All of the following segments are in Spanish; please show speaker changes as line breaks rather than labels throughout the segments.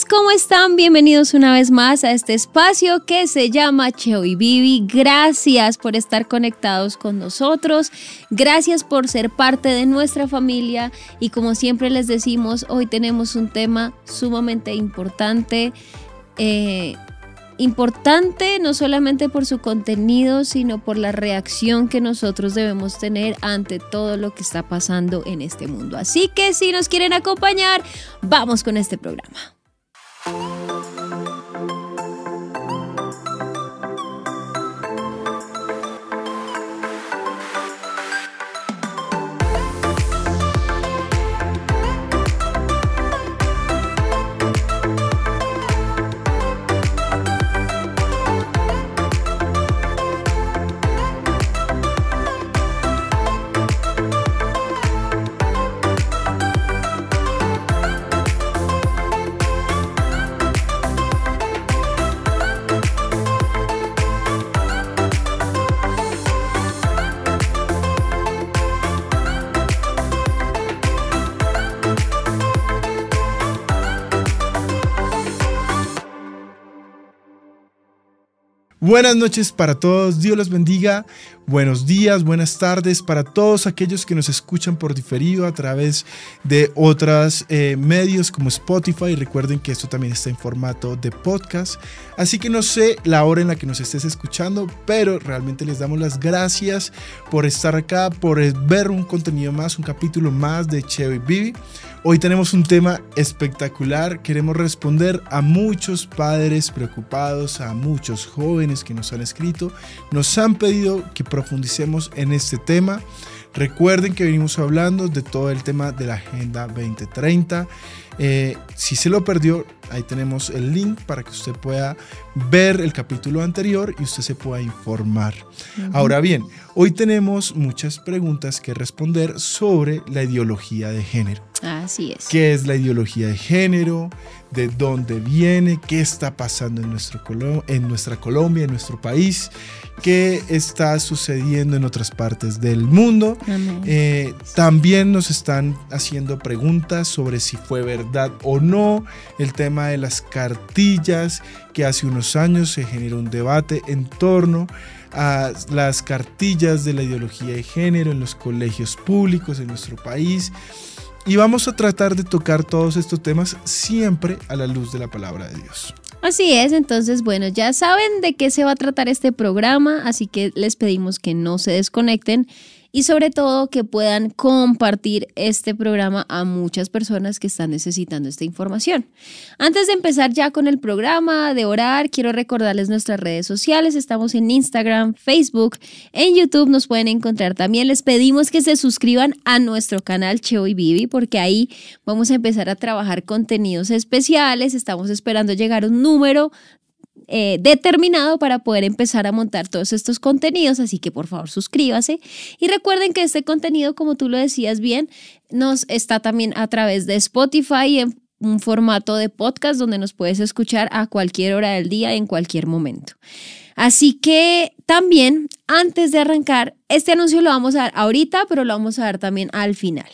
amigos, ¿cómo están? Bienvenidos una vez más a este espacio que se llama Cheo y Vivi. Gracias por estar conectados con nosotros, gracias por ser parte de nuestra familia y como siempre les decimos, hoy tenemos un tema sumamente importante no solamente por su contenido, sino por la reacción que nosotros debemos tener ante todo lo que está pasando en este mundo. Así que si nos quieren acompañar, vamos con este programa.
Buenas noches para todos, Dios los bendiga, buenos días, buenas tardes para todos aquellos que nos escuchan por diferido a través de otros medios como Spotify. Recuerden que esto también está en formato de podcast, así que no sé la hora en la que nos estés escuchando, pero realmente les damos las gracias por estar acá, por ver un contenido más, un capítulo más de Cheo y Vivi. Hoy tenemos un tema espectacular, queremos responder a muchos padres preocupados, a muchos jóvenes que nos han escrito, nos han pedido que profundicemos en este tema. Recuerden que venimos hablando de todo el tema de la Agenda 2030. Si se lo perdió, ahí tenemos el link para que usted pueda ver el capítulo anterior y usted se pueda informar. Ahora bien, hoy tenemos muchas preguntas que responder sobre la ideología de género.
Así es.
¿Qué es la ideología de género? ¿De dónde viene? ¿Qué está pasando en nuestra Colombia, en nuestro país? ¿Qué está sucediendo en otras partes del mundo? También nos están haciendo preguntas sobre si fue verdad o no el tema de las cartillas, que hace unos años se generó un debate en torno a las cartillas de la ideología de género en los colegios públicos en nuestro país. Y vamos a tratar de tocar todos estos temas siempre a la luz de la palabra de Dios.
Así es, entonces bueno, ya saben de qué se va a tratar este programa, así que les pedimos que no se desconecten y sobre todo que puedan compartir este programa a muchas personas que están necesitando esta información. Antes de empezar ya con el programa, de orar, quiero recordarles nuestras redes sociales. Estamos en Instagram, Facebook, en YouTube nos pueden encontrar también. Les pedimos que se suscriban a nuestro canal Cheo y Vivi porque ahí vamos a empezar a trabajar contenidos especiales. Estamos esperando llegar a un número determinado para poder empezar a montar todos estos contenidos, así que por favor suscríbase y recuerden que este contenido, como tú lo decías bien, nos está también a través de Spotify en un formato de podcast donde nos puedes escuchar a cualquier hora del día, en cualquier momento. Así que también, antes de arrancar, este anuncio lo vamos a dar ahorita, pero lo vamos a dar también al final.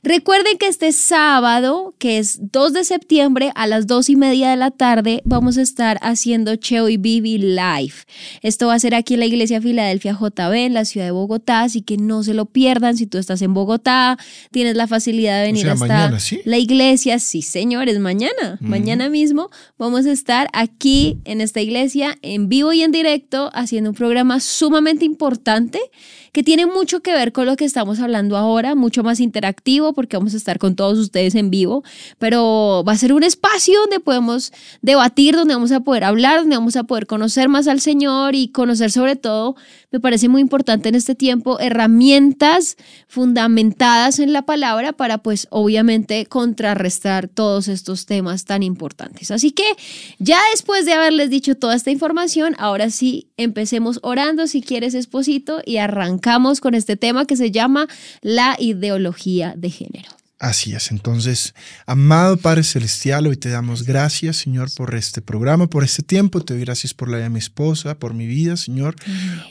Recuerden que este sábado, que es 2 de septiembre a las 2:30 de la tarde, vamos a estar haciendo Cheo y Vivi Live. Esto va a ser aquí en la Iglesia Filadelfia JB, en la ciudad de Bogotá, así que no se lo pierdan. Si tú estás en Bogotá, tienes la facilidad de venir hasta
mañana, ¿sí?
La iglesia. Sí, señores, mañana. Mañana mismo vamos a estar aquí en esta iglesia, en vivo y en directo, haciendo un programa sumamente importante que tiene mucho que ver con lo que estamos hablando ahora, mucho más interactivo porque vamos a estar con todos ustedes en vivo, pero va a ser un espacio donde podemos debatir, donde vamos a poder hablar, donde vamos a poder conocer más al Señor y conocer sobre todo, me parece muy importante en este tiempo, herramientas fundamentadas en la palabra para pues obviamente contrarrestar todos estos temas tan importantes. Así que ya después de haberles dicho toda esta información, ahora sí empecemos orando si quieres, Esposito, y arrancamos con este tema que se llama la ideología de género.
Así es. Entonces, amado Padre Celestial, hoy te damos gracias, Señor, por este programa, por este tiempo. Te doy gracias por la vida de mi esposa, por mi vida, Señor.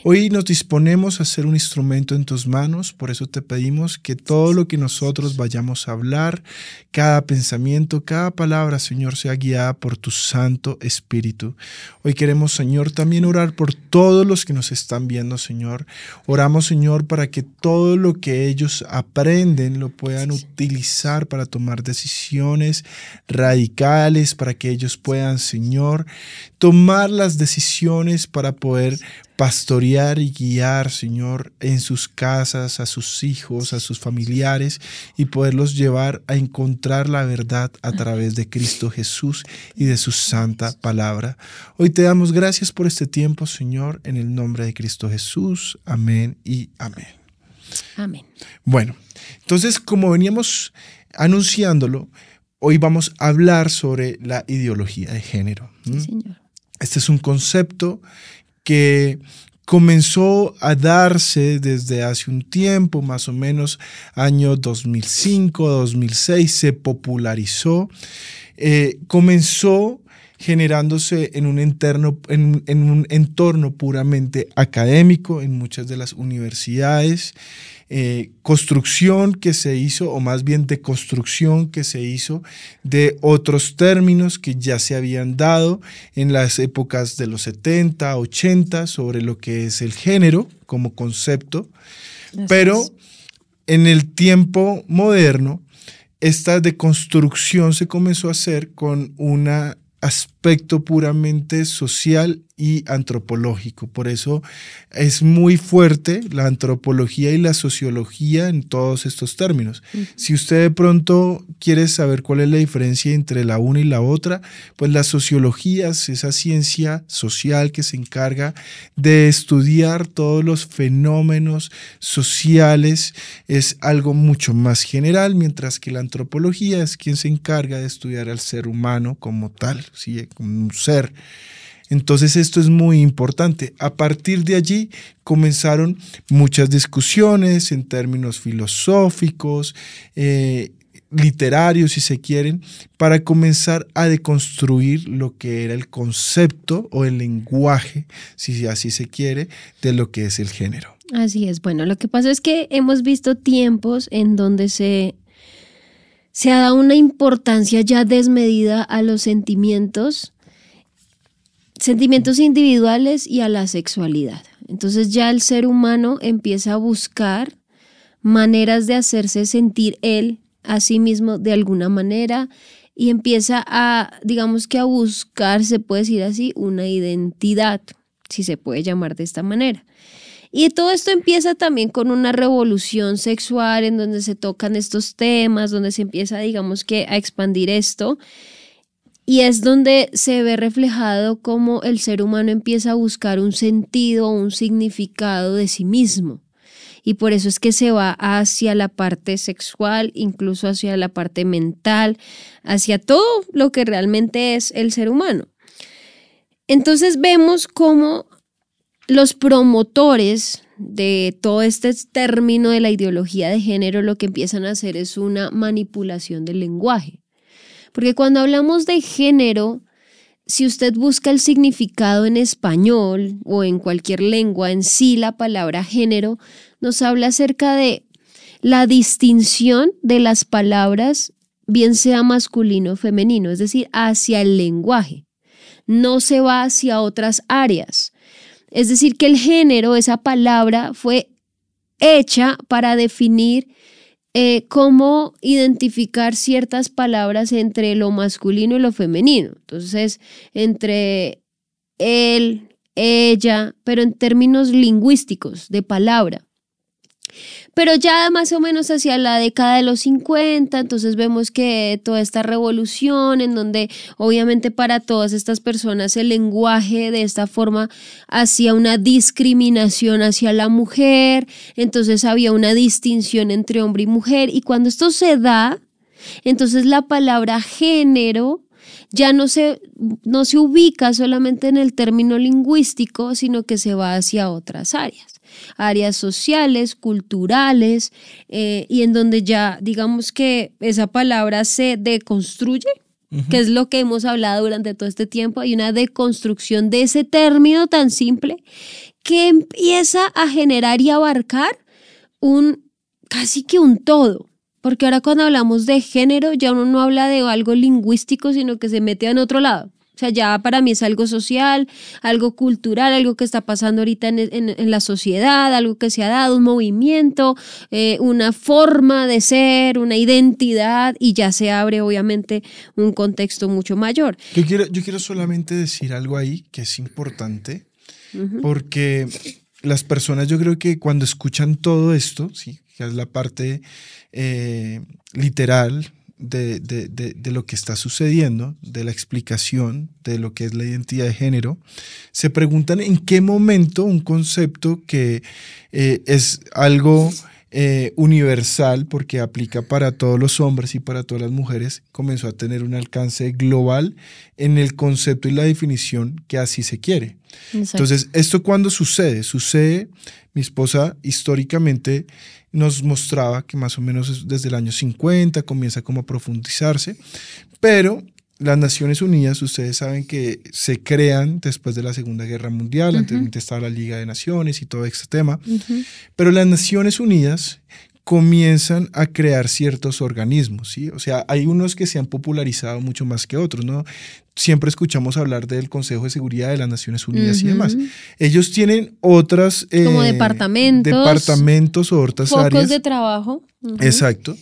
Hoy nos disponemos a ser un instrumento en tus manos. Por eso te pedimos que todo lo que nosotros vayamos a hablar, cada pensamiento, cada palabra, Señor, sea guiada por tu Santo Espíritu. Hoy queremos, Señor, también orar por todos los que nos están viendo, Señor. Oramos, Señor, para que todo lo que ellos aprenden lo puedan utilizar para tomar decisiones radicales, para que ellos puedan, Señor, tomar las decisiones para poder pastorear y guiar, Señor, en sus casas, a sus hijos, a sus familiares y poderlos llevar a encontrar la verdad a través de Cristo Jesús y de su santa palabra. Hoy te damos gracias por este tiempo, Señor, en el nombre de Cristo Jesús. Amén y amén.
Amén.
Bueno, entonces, como veníamos anunciándolo, hoy vamos a hablar sobre la ideología de género.
Sí, señor. Este
es un concepto que comenzó a darse desde hace un tiempo, más o menos año 2005, 2006, se popularizó, comenzó generándose en un entorno puramente académico en muchas de las universidades, construcción que se hizo, o más bien deconstrucción que se hizo de otros términos que ya se habían dado en las épocas de los 70, 80 sobre lo que es el género como concepto, pero en el tiempo moderno esta deconstrucción se comenzó a hacer con un aspecto puramente social y antropológico. Por eso es muy fuerte la antropología y la sociología en todos estos términos. Si usted de pronto quiere saber cuál es la diferencia entre la una y la otra, pues la sociología es esa ciencia social que se encarga de estudiar todos los fenómenos sociales, es algo mucho más general, mientras que la antropología es quien se encarga de estudiar al ser humano como tal, ¿sí? Como un ser. Entonces esto es muy importante. A partir de allí comenzaron muchas discusiones en términos filosóficos, literarios si se quieren, para comenzar a deconstruir lo que era el concepto o el lenguaje, si así se quiere, de lo que es el género.
Así es. Bueno, lo que pasa es que hemos visto tiempos en donde se ha dado una importancia ya desmedida a los sentimientos individuales y a la sexualidad. Entonces ya el ser humano empieza a buscar maneras de hacerse sentir él a sí mismo de alguna manera y empieza a, digamos que a buscar, se puede decir así, una identidad, si se puede llamar de esta manera. Y todo esto empieza también con una revolución sexual en donde se tocan estos temas, donde se empieza, digamos que, a expandir esto. Y es donde se ve reflejado cómo el ser humano empieza a buscar un sentido, un significado de sí mismo. Y por eso es que se va hacia la parte sexual, incluso hacia la parte mental, hacia todo lo que realmente es el ser humano. Entonces vemos cómo los promotores de todo este término de la ideología de género lo que empiezan a hacer es una manipulación del lenguaje. Porque cuando hablamos de género, si usted busca el significado en español o en cualquier lengua, en sí la palabra género nos habla acerca de la distinción de las palabras, bien sea masculino o femenino, es decir, hacia el lenguaje. No se va hacia otras áreas. Es decir, que el género, esa palabra, fue hecha para definir cómo identificar ciertas palabras entre lo masculino y lo femenino. Entonces, entre él, ella, pero en términos lingüísticos, de palabra. Pero ya más o menos hacia la década de los 50, entonces vemos que toda esta revolución en donde obviamente para todas estas personas el lenguaje de esta forma hacía una discriminación hacia la mujer, entonces había una distinción entre hombre y mujer, y cuando esto se da, entonces la palabra género ya no se ubica solamente en el término lingüístico, sino que se va hacia otras áreas. áreas sociales, culturales, y en donde ya digamos que esa palabra se deconstruye, que es lo que hemos hablado durante todo este tiempo. Hay una deconstrucción de ese término tan simple que empieza a generar y abarcar casi que un todo. Porque ahora cuando hablamos de género ya uno no habla de algo lingüístico, sino que se mete en otro lado. O sea, ya para mí es algo social, algo cultural, algo que está pasando ahorita en la sociedad, algo que se ha dado, un movimiento, una forma de ser, una identidad, y ya se abre obviamente un contexto mucho mayor.
Yo quiero solamente decir algo ahí que es importante, porque las personas, yo creo que cuando escuchan todo esto, sí, que es la parte literal de lo que está sucediendo, de la explicación de lo que es la identidad de género, se preguntan en qué momento un concepto que es algo universal, porque aplica para todos los hombres y para todas las mujeres, comenzó a tener un alcance global en el concepto y la definición que así se quiere. Exacto. Entonces, ¿esto cuándo sucede? Sucede, mi esposa históricamente nos mostraba que más o menos desde el año 50 comienza como a profundizarse, pero las Naciones Unidas, ustedes saben que se crean después de la Segunda Guerra Mundial, anteriormente estaba la Liga de Naciones y todo este tema, pero las Naciones Unidas comienzan a crear ciertos organismos, ¿sí? O sea, hay unos que se han popularizado mucho más que otros, ¿no? Siempre escuchamos hablar del Consejo de Seguridad de las Naciones Unidas y demás. Ellos tienen otras...
como departamentos
o otras
focos
áreas.
De trabajo.
Exacto.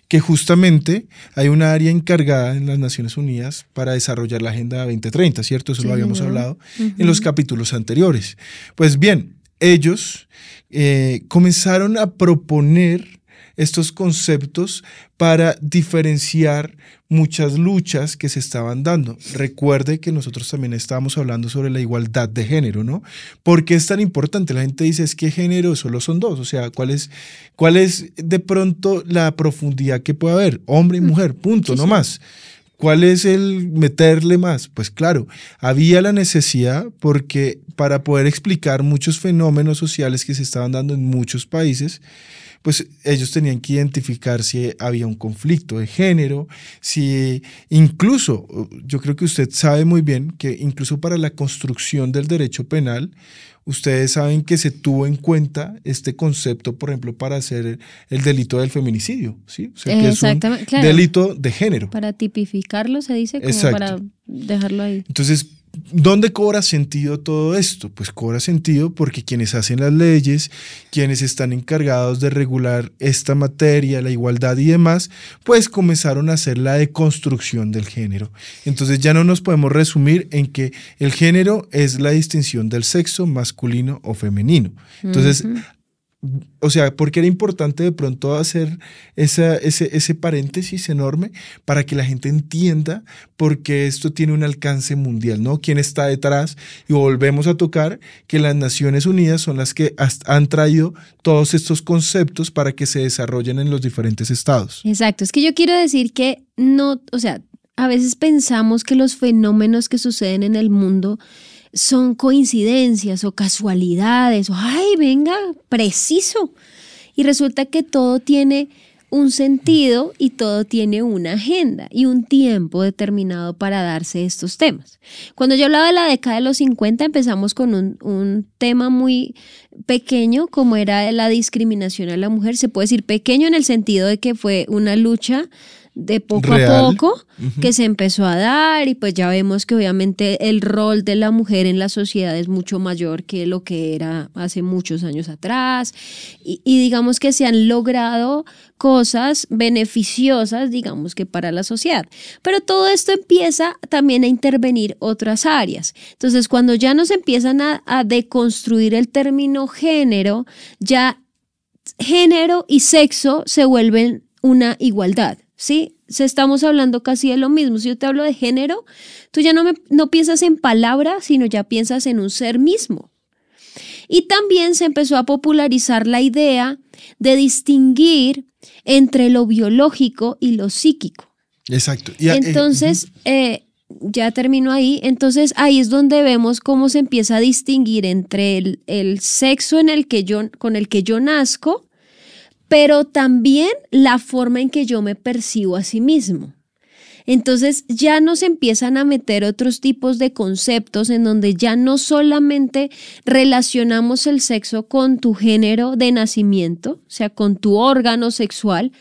Que justamente hay una área encargada en las Naciones Unidas para desarrollar la Agenda 2030, ¿cierto? Eso lo habíamos hablado en los capítulos anteriores. Pues bien, ellos comenzaron a proponer estos conceptos para diferenciar muchas luchas que se estaban dando. Recuerde que nosotros también estábamos hablando sobre la igualdad de género, ¿no? ¿Por qué es tan importante? La gente dice, es que género solo son dos, o sea, ¿cuál es de pronto la profundidad que puede haber? Hombre y mujer, punto, no más. ¿Cuál es el meterle más? Pues claro, había la necesidad porque para poder explicar muchos fenómenos sociales que se estaban dando en muchos países, pues ellos tenían que identificar si había un conflicto de género, si incluso, yo creo que usted sabe muy bien que incluso para la construcción del derecho penal, ustedes saben que se tuvo en cuenta este concepto, por ejemplo, para hacer el delito del feminicidio, ¿sí? O sea, que es un delito de género.
Para tipificarlo se dice, como para dejarlo ahí.
Entonces, ¿dónde cobra sentido todo esto? Pues cobra sentido porque quienes hacen las leyes, quienes están encargados de regular esta materia, la igualdad y demás, pues comenzaron a hacer la deconstrucción del género. Entonces ya no nos podemos resumir en que el género es la distinción del sexo masculino o femenino. Entonces, o sea, porque era importante de pronto hacer ese paréntesis enorme para que la gente entienda por qué esto tiene un alcance mundial, ¿no? ¿Quién está detrás? Y volvemos a tocar que las Naciones Unidas son las que han traído todos estos conceptos para que se desarrollen en los diferentes estados.
Exacto, es que yo quiero decir que no, o sea, a veces pensamos que los fenómenos que suceden en el mundo son coincidencias o casualidades, o ¡ay, venga, preciso! Y resulta que todo tiene un sentido y todo tiene una agenda y un tiempo determinado para darse estos temas. Cuando yo hablaba de la década de los 50, empezamos con un tema muy pequeño, como era la discriminación a la mujer. Se puede decir pequeño en el sentido de que fue una lucha de poco a poco que se empezó a dar, y pues ya vemos que obviamente el rol de la mujer en la sociedad es mucho mayor que lo que era hace muchos años atrás, y digamos que se han logrado cosas beneficiosas, digamos que para la sociedad, pero todo esto empieza también a intervenir otras áreas. Entonces, cuando ya nos empiezan a deconstruir el término género, ya género y sexo se vuelven una igualdad. ¿Sí? Estamos hablando casi de lo mismo. Si yo te hablo de género, tú ya no piensas en palabras, sino ya piensas en un ser mismo. Y también se empezó a popularizar la idea de distinguir entre lo biológico y lo psíquico.
Exacto.
Entonces, ya termino ahí. Entonces ahí es donde vemos cómo se empieza a distinguir entre el sexo con el que yo nazco, pero también la forma en que yo me percibo a sí mismo. Entonces ya nos empiezan a meter otros tipos de conceptos en donde ya no solamente relacionamos el sexo con tu género de nacimiento, o sea, con tu órgano sexual,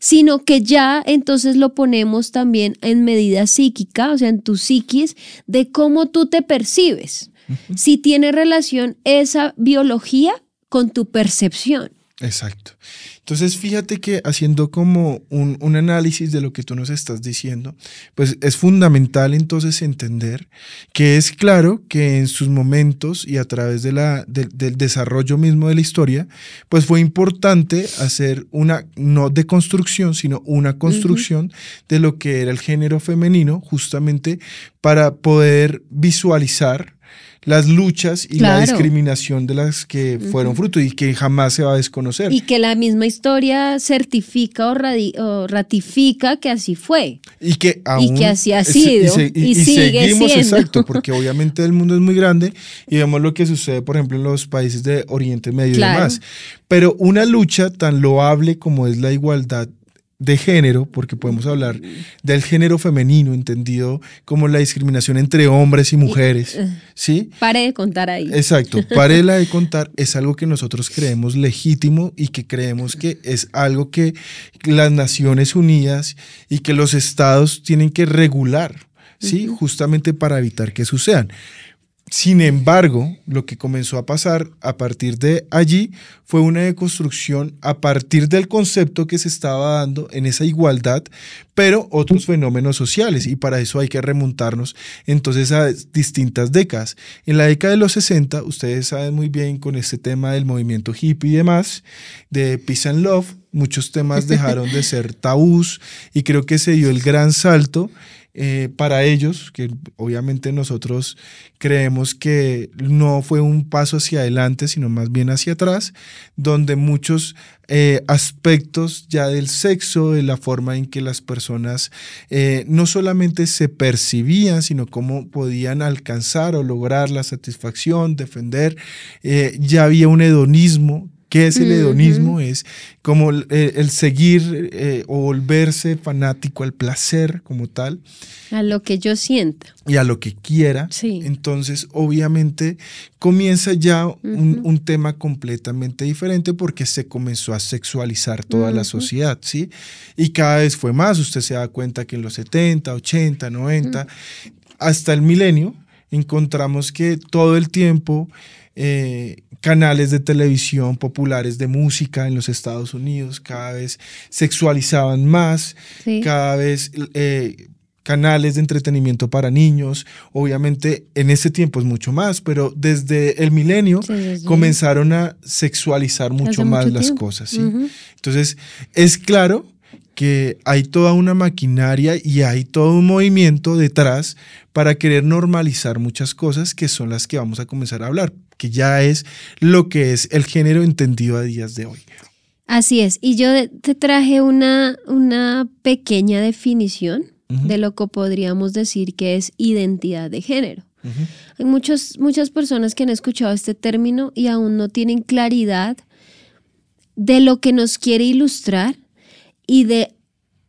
sino que ya entonces lo ponemos también en medida psíquica, o sea, en tu psiquis, de cómo tú te percibes. Si tiene relación esa biología con tu percepción.
Exacto. Entonces, fíjate que haciendo como un análisis de lo que tú nos estás diciendo, pues es fundamental entonces entender que es claro que en sus momentos y a través del desarrollo mismo de la historia, pues fue importante hacer una, no deconstrucción, sino una construcción de lo que era el género femenino, justamente para poder visualizar las luchas y la discriminación de las que fueron fruto y que jamás se va a desconocer.
Y que la misma historia certifica o ratifica que así fue.
Y que aún
así ha sido. Y sigue
seguimos,
siendo.
Exacto, porque obviamente el mundo es muy grande y vemos lo que sucede, por ejemplo, en los países de Oriente Medio y demás. Pero una lucha tan loable como es la igualdad de género, porque podemos hablar del género femenino, entendido como la discriminación entre hombres y mujeres, ¿sí?
Pare de contar ahí.
Exacto, párela de contar, es algo que nosotros creemos legítimo y que creemos que es algo que las Naciones Unidas y que los estados tienen que regular, ¿sí? Justamente para evitar que sucedan. Sin embargo, lo que comenzó a pasar a partir de allí fue una deconstrucción a partir del concepto que se estaba dando en esa igualdad, pero otros fenómenos sociales, y para eso hay que remontarnos entonces a distintas décadas. En la década de los 60, ustedes saben muy bien con este tema del movimiento hippie y demás, de Peace and Love, muchos temas dejaron de ser tabús y creo que se dio el gran salto para ellos, que obviamente nosotros creemos que no fue un paso hacia adelante, sino más bien hacia atrás, donde muchos aspectos ya del sexo, de la forma en que las personas no solamente se percibían, sino cómo podían alcanzar o lograr la satisfacción, defender, ya había un hedonismo. ¿Qué es el hedonismo? Es como el seguir o volverse fanático al placer como tal.
A lo que yo sienta.
Y a lo que quiera.
Sí.
Entonces, obviamente, comienza ya un tema completamente diferente porque se comenzó a sexualizar toda la sociedad, ¿sí? Y cada vez fue más. Usted se da cuenta que en los 70, 80, 90, hasta el milenio, encontramos que todo el tiempo canales de televisión populares de música en los Estados Unidos cada vez sexualizaban más, cada vez canales de entretenimiento para niños, obviamente en ese tiempo es mucho más, pero desde el milenio comenzaron a sexualizar mucho más las cosas, ¿sí? Entonces es claro que hay toda una maquinaria y hay todo un movimiento detrás para querer normalizar muchas cosas que son las que vamos a comenzar a hablar, que ya es lo que es el género entendido a días de hoy.
Así es, y yo te traje una pequeña definición de lo que podríamos decir que es identidad de género. Hay muchas personas que han escuchado este término y aún no tienen claridad de lo que nos quiere ilustrar y de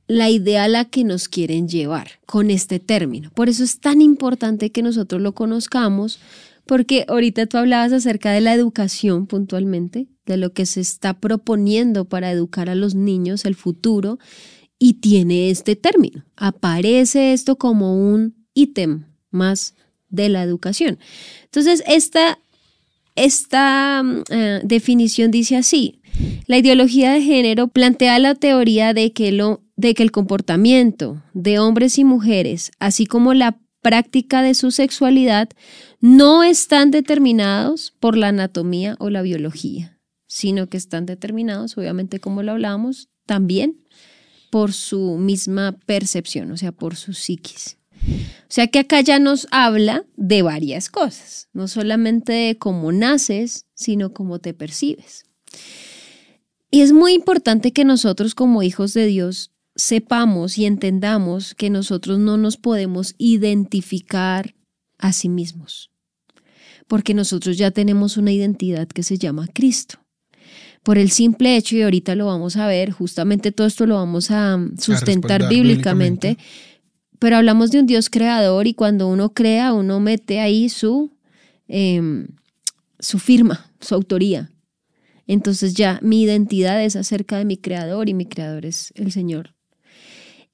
la idea a la que nos quieren llevar con este término. Por eso es tan importante que nosotros lo conozcamos, porque ahorita tú hablabas acerca de la educación puntualmente, de lo que se está proponiendo para educar a los niños, el futuro, y tiene este término. Aparece esto como un ítem más de la educación. Entonces, esta definición dice así: la ideología de género plantea la teoría de que el comportamiento de hombres y mujeres, así como la práctica de su sexualidad, no están determinados por la anatomía o la biología, sino que están determinados, obviamente, como lo hablábamos, también por su misma percepción, o sea, por su psiquis. O sea que acá ya nos habla de varias cosas, no solamente de cómo naces, sino cómo te percibes. Y es muy importante que nosotros como hijos de Dios sepamos y entendamos que nosotros no nos podemos identificar a sí mismos, porque nosotros ya tenemos una identidad que se llama Cristo. Por el simple hecho, y ahorita lo vamos a ver, justamente todo esto lo vamos a sustentar bíblicamente, pero hablamos de un Dios creador y cuando uno crea, uno mete ahí su firma, su autoría. Entonces ya mi identidad es acerca de mi creador y mi creador es el Señor.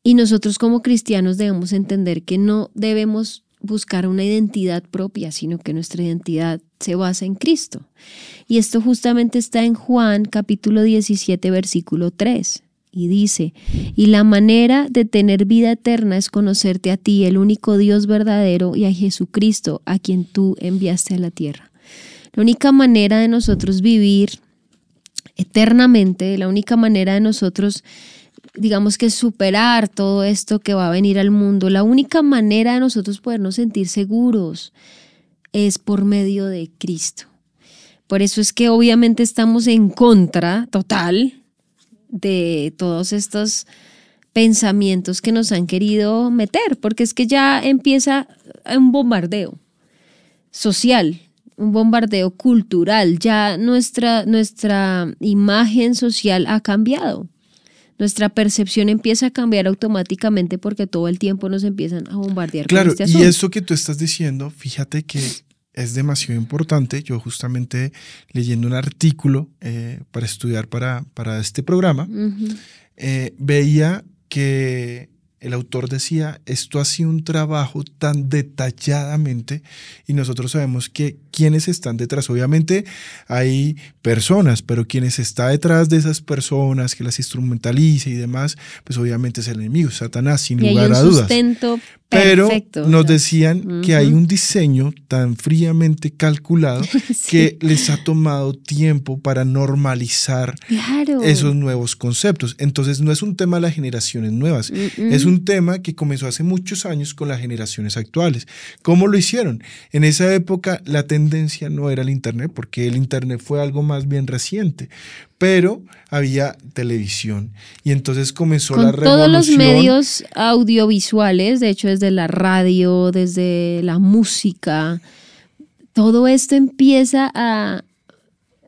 Y nosotros como cristianos debemos entender que no debemos buscar una identidad propia, sino que nuestra identidad se basa en Cristo. Y esto justamente está en Juan capítulo 17, versículo 3. Y dice, y la manera de tener vida eterna es conocerte a ti, el único Dios verdadero, y a Jesucristo, a quien tú enviaste a la tierra. La única manera de nosotros vivir eternamente, la única manera de nosotros, digamos que superar todo esto que va a venir al mundo, la única manera de nosotros podernos sentir seguros es por medio de Cristo. Por eso es que obviamente estamos en contra total de todos estos pensamientos que nos han querido meter, porque es que ya empieza un bombardeo social, un bombardeo cultural, ya nuestra imagen social ha cambiado. Nuestra percepción empieza a cambiar automáticamente porque todo el tiempo nos empiezan a bombardear con este asunto.
Y eso que tú estás diciendo, fíjate que es demasiado importante. Yo justamente leyendo un artículo para estudiar para este programa, veía que el autor decía, esto ha sido un trabajo tan detalladamente y nosotros sabemos que quienes están detrás, obviamente hay personas, pero quienes está detrás de esas personas que las instrumentaliza y demás, pues obviamente es el enemigo, Satanás, sin lugar a dudas. Pero nos decían que hay un diseño tan fríamente calculado que les ha tomado tiempo para normalizar esos nuevos conceptos. Entonces no es un tema de las generaciones nuevas, es un tema que comenzó hace muchos años con las generaciones actuales. ¿Cómo lo hicieron? En esa época la tendencia no era el Internet, porque el Internet fue algo más bien reciente, pero había televisión y entonces comenzó la revolución.
Todos los medios audiovisuales, de hecho desde la radio, desde la música, todo esto empieza a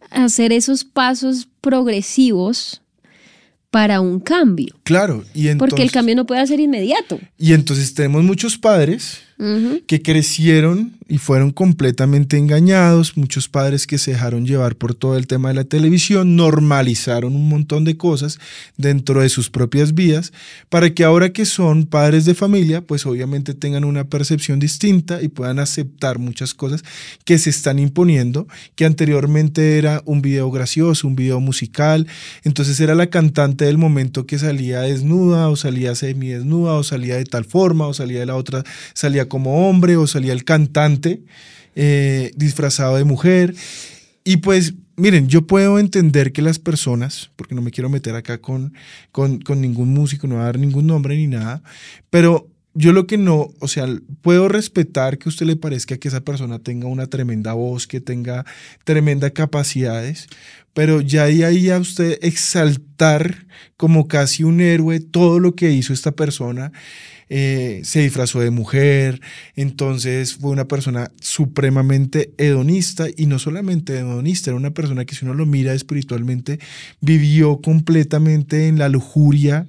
hacer esos pasos progresivos para un cambio.
Claro, y entonces,
porque el cambio no puede ser inmediato.
Y entonces tenemos muchos padres que crecieron y fueron completamente engañados, muchos padres que se dejaron llevar por todo el tema de la televisión, normalizaron un montón de cosas dentro de sus propias vidas, para que ahora que son padres de familia, pues obviamente tengan una percepción distinta y puedan aceptar muchas cosas que se están imponiendo, que anteriormente era un video gracioso, un video musical, entonces era la cantante del momento que salía desnuda o salía semidesnuda o salía de tal forma o salía de la otra, salía como hombre o salía el cantante disfrazado de mujer. Y pues miren, yo puedo entender que las personas, porque no me quiero meter acá con ningún músico, no voy a dar ningún nombre ni nada, pero yo lo que no, o sea, puedo respetar que a usted le parezca que esa persona tenga una tremenda voz, que tenga tremendas capacidades, pero ya ahí a usted exaltar como casi un héroe todo lo que hizo esta persona. Se disfrazó de mujer, entonces fue una persona supremamente hedonista, y no solamente hedonista, era una persona que, si uno lo mira espiritualmente, vivió completamente en la lujuria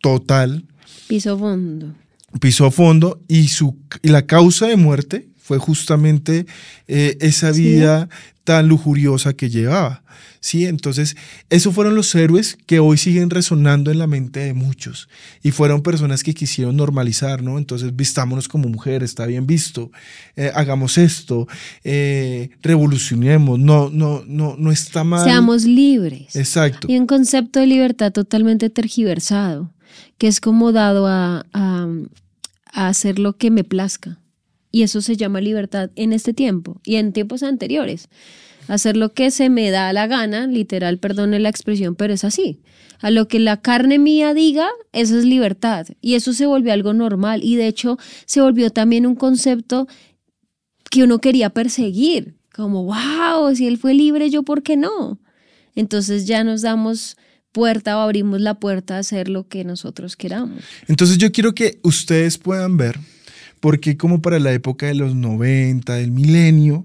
total.
Pisó fondo
y la causa de muerte fue justamente esa vida tan lujuriosa que llevaba. ¿Sí? Entonces, esos fueron los héroes que hoy siguen resonando en la mente de muchos, y fueron personas que quisieron normalizar, ¿no? Entonces, vistámonos como mujeres, está bien visto, hagamos esto, revolucionemos, no está mal.
Seamos libres.
Exacto.
Y un concepto de libertad totalmente tergiversado, que es como dado a hacer lo que me plazca. Y eso se llama libertad en este tiempo y en tiempos anteriores. Hacer lo que se me da la gana, literal, perdone la expresión, pero es así. A lo que la carne mía diga, eso es libertad. Y eso se volvió algo normal. Y de hecho, se volvió también un concepto que uno quería perseguir. Como, wow, si él fue libre, ¿yo por qué no? Entonces ya nos damos puerta o abrimos la puerta a hacer lo que nosotros queramos.
Entonces yo quiero que ustedes puedan ver, porque como para la época de los 90, del milenio,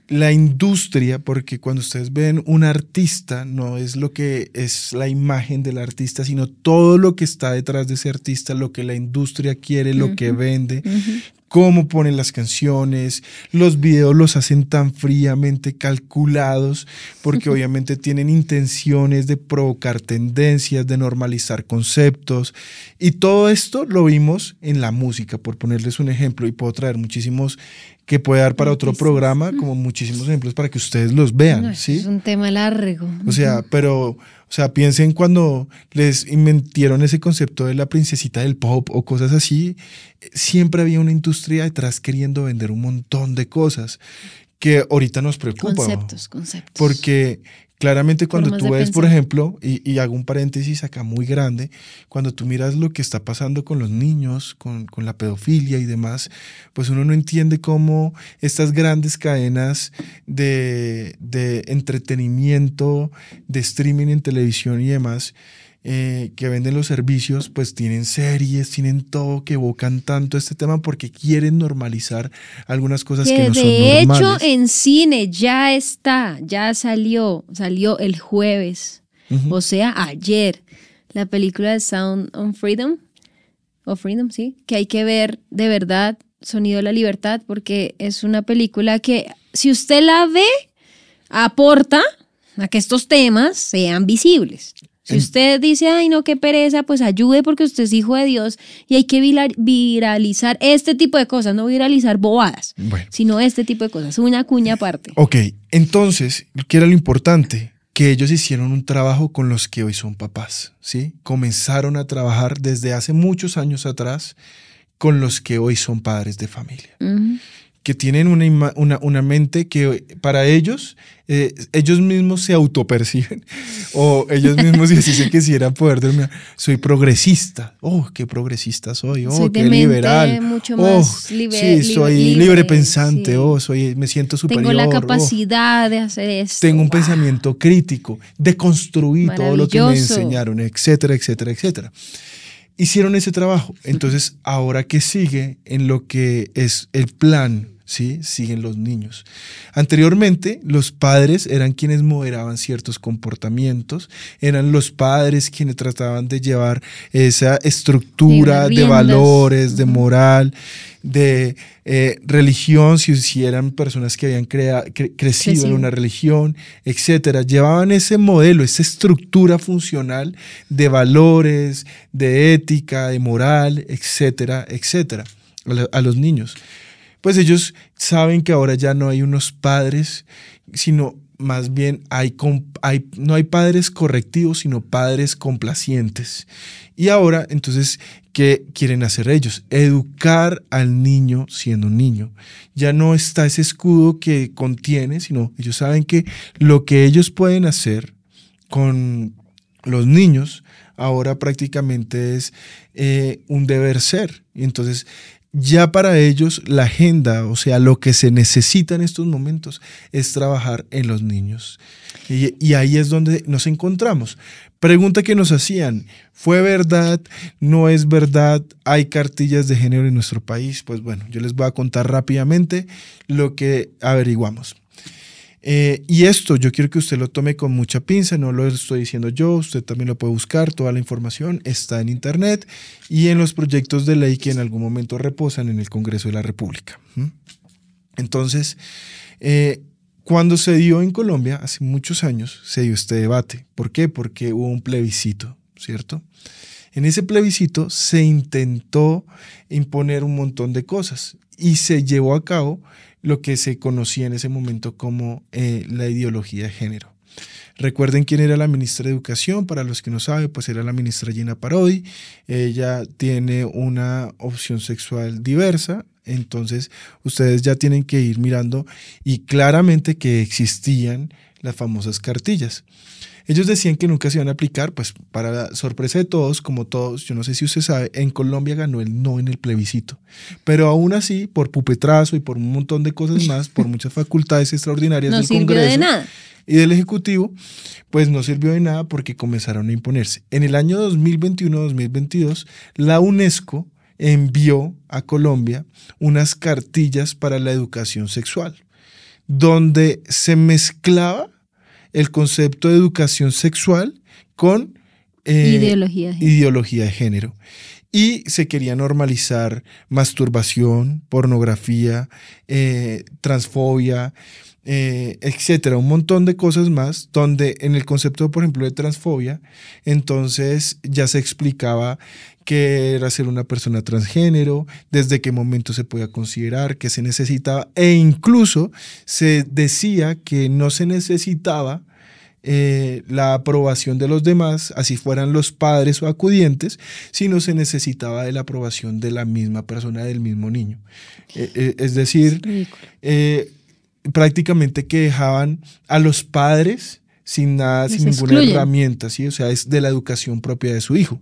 la industria, porque cuando ustedes ven un artista, no es lo que es la imagen del artista, sino todo lo que está detrás de ese artista, lo que la industria quiere, lo que vende, cómo ponen las canciones, los videos los hacen tan fríamente calculados, porque obviamente tienen intenciones de provocar tendencias, de normalizar conceptos, y todo esto lo vimos en la música, por ponerles un ejemplo, y puedo traer muchísimos que puede dar para otro programa, como muchísimos ejemplos para que ustedes los vean.
No,
¿sí?
Es un tema largo.
O sea, piensen cuando les inventaron ese concepto de la princesita del pop o cosas así, siempre había una industria detrás queriendo vender un montón de cosas que ahorita nos preocupa.
Conceptos.
Porque claramente cuando
Formas
tú
de
ves, por
pensar.
ejemplo, y hago un paréntesis acá muy grande, cuando tú miras lo que está pasando con los niños, con la pedofilia y demás, pues uno no entiende cómo estas grandes cadenas de entretenimiento, de streaming en televisión y demás, que venden los servicios, pues tienen series, tienen todo, que evocan tanto este tema porque quieren normalizar algunas cosas que no son
de
normales.
hecho en cine ya salió el jueves, o sea, ayer, la película de Sound of Freedom, sí, que hay que ver de verdad, Sonido de la Libertad, porque es una película que si usted la ve, aporta a que estos temas sean visibles. Si usted dice, ay no, qué pereza, pues ayude porque usted es hijo de Dios y hay que viralizar este tipo de cosas, no viralizar bobadas, sino este tipo de cosas, una cuña aparte.
Ok, entonces, ¿qué era lo importante? Que ellos hicieron un trabajo con los que hoy son papás, ¿sí? Comenzaron a trabajar desde hace muchos años atrás con los que hoy son padres de familia. Que tienen una mente que para ellos, ellos mismos se autoperciben o ellos mismos dicen que si era poder de soy progresista, qué progresista soy,
soy
qué
de
liberal,
mente mucho más
sí, soy libre pensante, sí. Me siento superior,
tengo la capacidad de hacer esto,
tengo un pensamiento crítico, de construir todo lo que me enseñaron, etcétera, etcétera, etcétera. Hicieron ese trabajo. Entonces, ahora que sigue en lo que es el plan, ¿sí? Siguen los niños. Anteriormente, los padres eran quienes moderaban ciertos comportamientos, eran los padres quienes trataban de llevar esa estructura de valores, de moral, de religión, si eran personas que habían crecido en una religión, etcétera. Llevaban ese modelo, esa estructura funcional de valores, de ética, de moral, etcétera, etcétera, a los niños. Pues ellos saben que ahora ya no hay unos padres, sino más bien no hay padres correctivos, sino padres complacientes. Y ahora, entonces, ¿qué quieren hacer ellos? Educar al niño siendo un niño. Ya no está ese escudo que contiene, sino ellos saben que lo que ellos pueden hacer con los niños ahora prácticamente es un deber ser. Y entonces, ya para ellos la agenda, o sea, lo que se necesita en estos momentos es trabajar en los niños. Y ahí es donde nos encontramos. Pregunta que nos hacían, ¿fue verdad? ¿No es verdad? ¿Hay cartillas de género en nuestro país? Pues bueno, yo les voy a contar rápidamente lo que averiguamos. Y esto yo quiero que usted lo tome con mucha pinza, no lo estoy diciendo yo, usted también lo puede buscar, toda la información está en internet y en los proyectos de ley que en algún momento reposan en el Congreso de la República. Entonces, cuando se dio en Colombia, hace muchos años, se dio este debate. ¿Por qué? Porque hubo un plebiscito, ¿cierto? En ese plebiscito se intentó imponer un montón de cosas y se llevó a cabo lo que se conocía en ese momento como la ideología de género. Recuerden quién era la ministra de Educación, para los que no saben, pues era la ministra Gina Parodi. Ella tiene una opción sexual diversa, entonces ustedes ya tienen que ir mirando y claramente que existían las famosas cartillas. Ellos decían que nunca se iban a aplicar, pues para la sorpresa de todos, como todos, yo no sé si usted sabe, en Colombia ganó el no en el plebiscito. Pero aún así, por pupetrazo y por un montón de cosas más, por muchas facultades extraordinarias del Congreso
de nada.
Y del Ejecutivo, pues no sirvió de nada porque comenzaron a imponerse. En el año 2021-2022, la UNESCO envió a Colombia unas cartillas para la educación sexual, donde se mezclaba el concepto de educación sexual con ideología de género. Y se quería normalizar masturbación, pornografía, transfobia, etcétera, un montón de cosas más, donde en el concepto, por ejemplo, de transfobia, entonces ya se explicaba qué era ser una persona transgénero, desde qué momento se podía considerar, qué se necesitaba, e incluso se decía que no se necesitaba la aprobación de los demás, así fueran los padres o acudientes, sino se necesitaba de la aprobación de la misma persona, del mismo niño. Es decir, prácticamente que dejaban a los padres sin nada, sin ninguna herramienta, ¿sí? O sea, es de la educación propia de su hijo.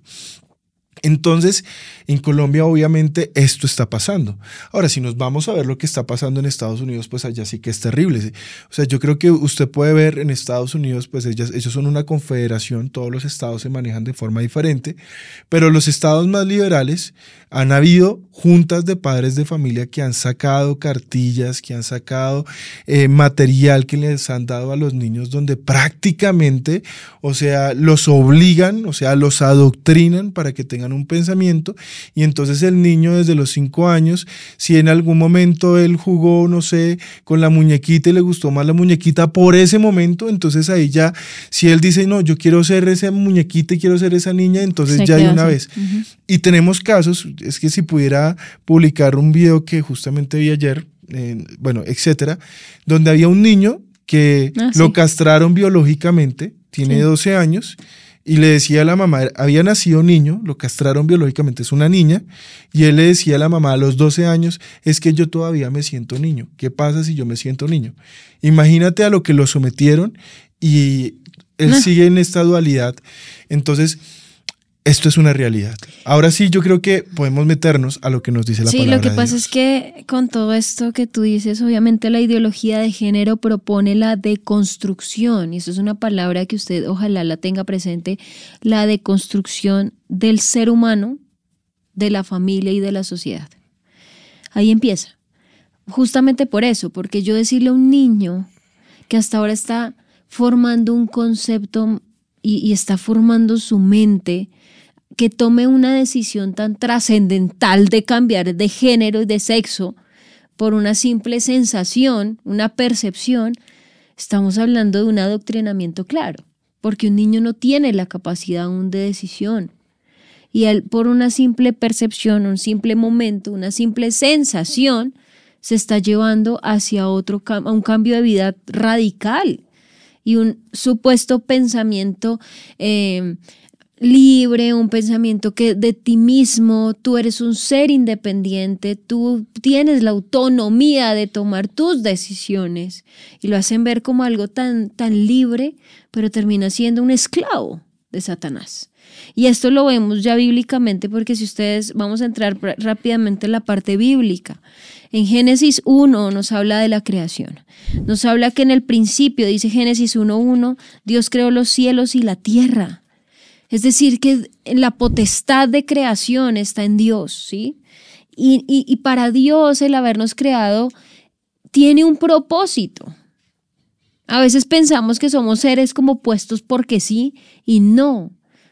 Entonces, en Colombia obviamente esto está pasando. Ahora, si nos vamos a ver lo que está pasando en Estados Unidos, pues allá sí que es terrible. O sea, yo creo que usted puede ver en Estados Unidos, pues ellos son una confederación, todos los estados se manejan de forma diferente, pero los estados más liberales han habido juntas de padres de familia que han sacado cartillas, que han sacado material que les han dado a los niños donde prácticamente, o sea, los obligan, o sea, los adoctrinan para que tengan un pensamiento, y entonces el niño desde los 5 años, si en algún momento él jugó, no sé, con la muñequita y le gustó más la muñequita por ese momento, entonces ahí ya, si él dice, no, yo quiero ser esa muñequita y quiero ser esa niña, entonces ya de una vez. Y tenemos casos, es que si pudiera publicar un video que justamente vi ayer, bueno, etcétera, donde había un niño que lo castraron biológicamente, tiene 12 años, y le decía a la mamá, había nacido niño, lo castraron biológicamente, es una niña, y él le decía a la mamá a los 12 años, es que yo todavía me siento niño, ¿qué pasa si yo me siento niño? Imagínate a lo que lo sometieron, y él sigue en esta dualidad. Entonces, esto es una realidad. Ahora sí, yo creo que podemos meternos a lo que nos dice la palabra de Dios.
Sí, lo que pasa es que con todo esto que tú dices, obviamente la ideología de género propone la deconstrucción, y eso es una palabra que usted ojalá la tenga presente, la deconstrucción del ser humano, de la familia y de la sociedad. Ahí empieza. Justamente por eso, porque yo decirle a un niño que hasta ahora está formando un concepto y está formando su mente, que tome una decisión tan trascendental de cambiar de género y de sexo por una simple sensación, una percepción, estamos hablando de un adoctrinamiento claro, porque un niño no tiene la capacidad aún de decisión. Y él, por una simple percepción, un simple momento, una simple sensación, se está llevando hacia un cambio de vida radical y un supuesto pensamiento libre, un pensamiento que de ti mismo, tú eres un ser independiente, tú tienes la autonomía de tomar tus decisiones, y lo hacen ver como algo tan libre, pero termina siendo un esclavo de Satanás. Y esto lo vemos ya bíblicamente, porque si ustedes, vamos a entrar rápidamente en la parte bíblica. En Génesis 1 nos habla de la creación. Nos habla que en el principio, dice Génesis 1:1, Dios creó los cielos y la tierra. Es decir, que la potestad de creación está en Dios, ¿sí? Y para Dios el habernos creado tiene un propósito. A veces pensamos que somos seres como puestos porque sí, y no.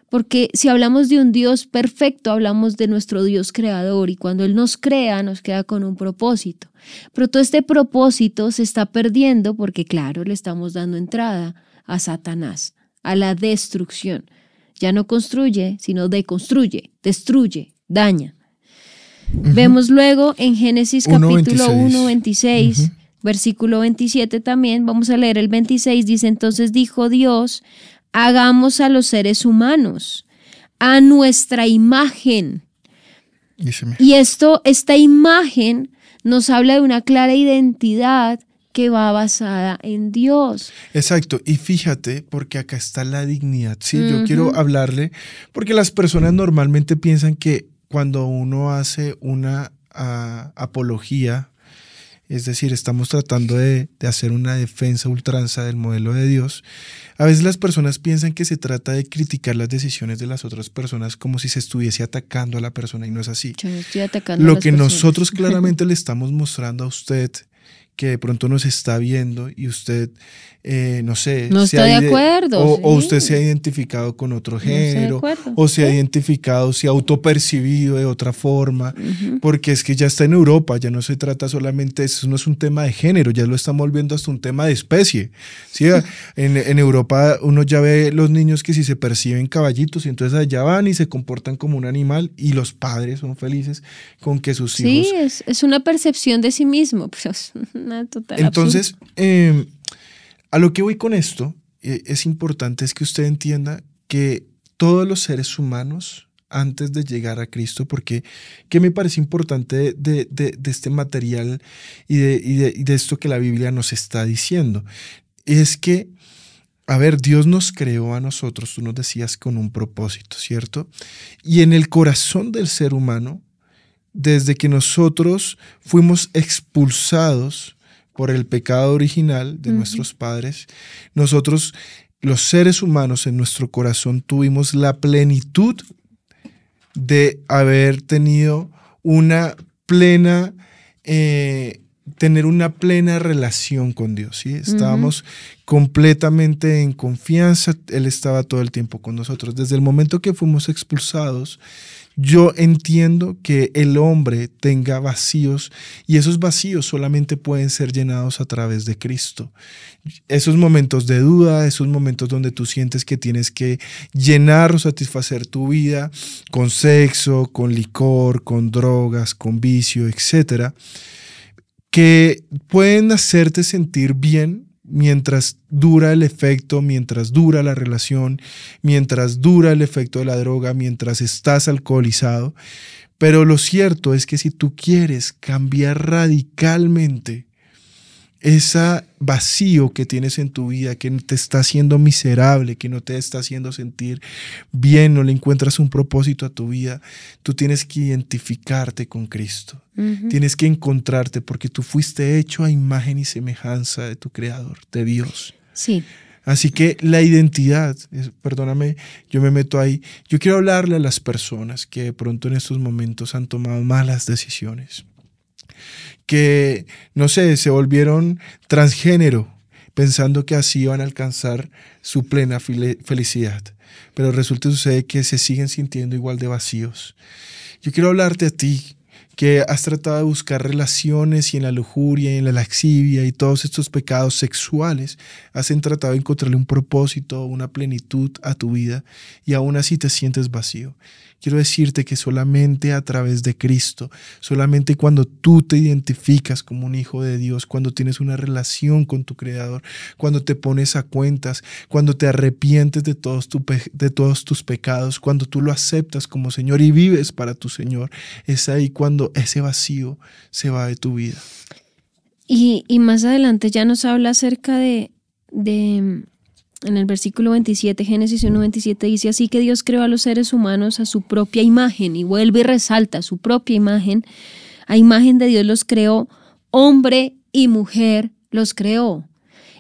Porque si hablamos de un Dios perfecto, hablamos de nuestro Dios creador, y cuando Él nos crea, nos queda con un propósito. Pero todo este propósito se está perdiendo porque, claro, le estamos dando entrada a Satanás, a la destrucción. Ya no construye, sino deconstruye, destruye, daña. Vemos luego en Génesis capítulo 1, 26, versículo 27 también, vamos a leer el 26, dice: entonces dijo Dios, hagamos a los seres humanos a nuestra imagen. Y esta imagen nos habla de una clara identidad que va basada en Dios.
Exacto, y fíjate, porque acá está la dignidad, ¿sí? Yo quiero hablarle, porque las personas normalmente piensan que cuando uno hace una apología, es decir, estamos tratando de hacer una defensa ultranza del modelo de Dios, a veces las personas piensan que se trata de criticar las decisiones de las otras personas como si se estuviese atacando a la persona, y no es así.
Yo no estoy atacando
Lo
a las
que
personas.
nosotros claramente le estamos mostrando a usted, que de pronto nos está viendo y usted, no sé,
No está de acuerdo.
o usted se ha identificado con otro género, o se ha identificado, se ha autopercibido de otra forma, porque es que ya está en Europa, ya no se trata solamente, eso no es un tema de género, ya lo están volviendo hasta un tema de especie. ¿Sí? En Europa uno ya ve los niños que si se perciben caballitos y entonces allá van y se comportan como un animal, y los padres son felices con que sus hijos...
Sí, es una percepción de sí mismo, pero es una total
Entonces, a lo que voy con esto, es importante es que usted entienda que todos los seres humanos, antes de llegar a Cristo, porque ¿qué me parece importante de este material y de esto que la Biblia nos está diciendo? Es que, a ver, Dios nos creó a nosotros, tú nos decías, con un propósito, ¿cierto? Y en el corazón del ser humano, desde que nosotros fuimos expulsados por el pecado original de nuestros padres, nosotros, los seres humanos, en nuestro corazón tuvimos la plenitud de haber tenido tener una plena relación con Dios, ¿sí? Estábamos completamente en confianza, Él estaba todo el tiempo con nosotros. Desde el momento que fuimos expulsados, yo entiendo que el hombre tenga vacíos, y esos vacíos solamente pueden ser llenados a través de Cristo. Esos momentos de duda, esos momentos donde tú sientes que tienes que llenar o satisfacer tu vida con sexo, con licor, con drogas, con vicio, etcétera, que pueden hacerte sentir bien mientras dura el efecto, mientras dura la relación, mientras dura el efecto de la droga, mientras estás alcoholizado. Pero lo cierto es que si tú quieres cambiar radicalmente ese vacío que tienes en tu vida, que te está haciendo miserable, que no te está haciendo sentir bien, no le encuentras un propósito a tu vida, tú tienes que identificarte con Cristo. Tienes que encontrarte, porque tú fuiste hecho a imagen y semejanza de tu Creador, de Dios.
Sí.
Así que la identidad, perdóname, yo me meto ahí. Yo quiero hablarle a las personas que de pronto en estos momentos han tomado malas decisiones, que, no sé, se volvieron transgénero pensando que así iban a alcanzar su plena felicidad. Pero resulta y sucede que se siguen sintiendo igual de vacíos. Yo quiero hablarte a ti, que has tratado de buscar relaciones y en la lujuria y en la lascivia y todos estos pecados sexuales, has tratado de encontrarle un propósito, una plenitud a tu vida, y aún así te sientes vacío. Quiero decirte que solamente a través de Cristo, solamente cuando tú te identificas como un hijo de Dios, cuando tienes una relación con tu Creador, cuando te pones a cuentas, cuando te arrepientes de todos tus pecados, cuando tú lo aceptas como Señor y vives para tu Señor, es ahí cuando ese vacío se va de tu vida.
Y más adelante ya nos habla acerca de en el versículo 27, Génesis 1:27, dice: así que Dios creó a los seres humanos a su propia imagen, y vuelve y resalta su propia imagen. A imagen de Dios los creó, hombre y mujer los creó.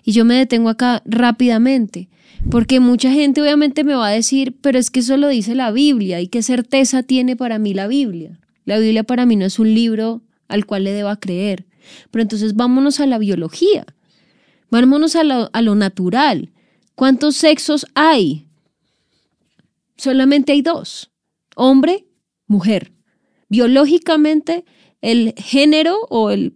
Y yo me detengo acá rápidamente, porque mucha gente obviamente me va a decir, pero es que eso lo dice la Biblia, ¿y qué certeza tiene para mí la Biblia? La Biblia para mí no es un libro al cual le deba creer. Pero entonces vámonos a la biología, vámonos a lo natural. ¿Cuántos sexos hay? Solamente hay dos: hombre, mujer. Biológicamente, el género el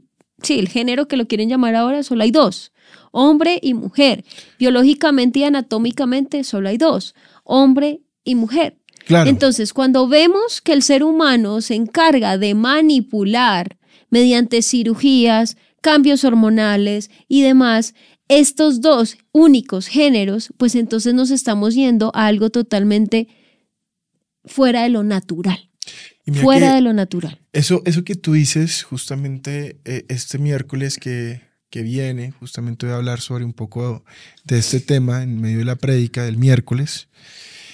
género que lo quieren llamar ahora, solo hay dos: hombre y mujer. Biológicamente y anatómicamente solo hay dos: hombre y mujer.
Claro.
Entonces, cuando vemos que el ser humano se encarga de manipular mediante cirugías, cambios hormonales y demás, estos dos únicos géneros, pues entonces nos estamos yendo a algo totalmente fuera de lo natural. fuera de lo natural.
Eso que tú dices justamente este miércoles que viene, justamente voy a hablar sobre un poco de este tema en medio de la prédica del miércoles.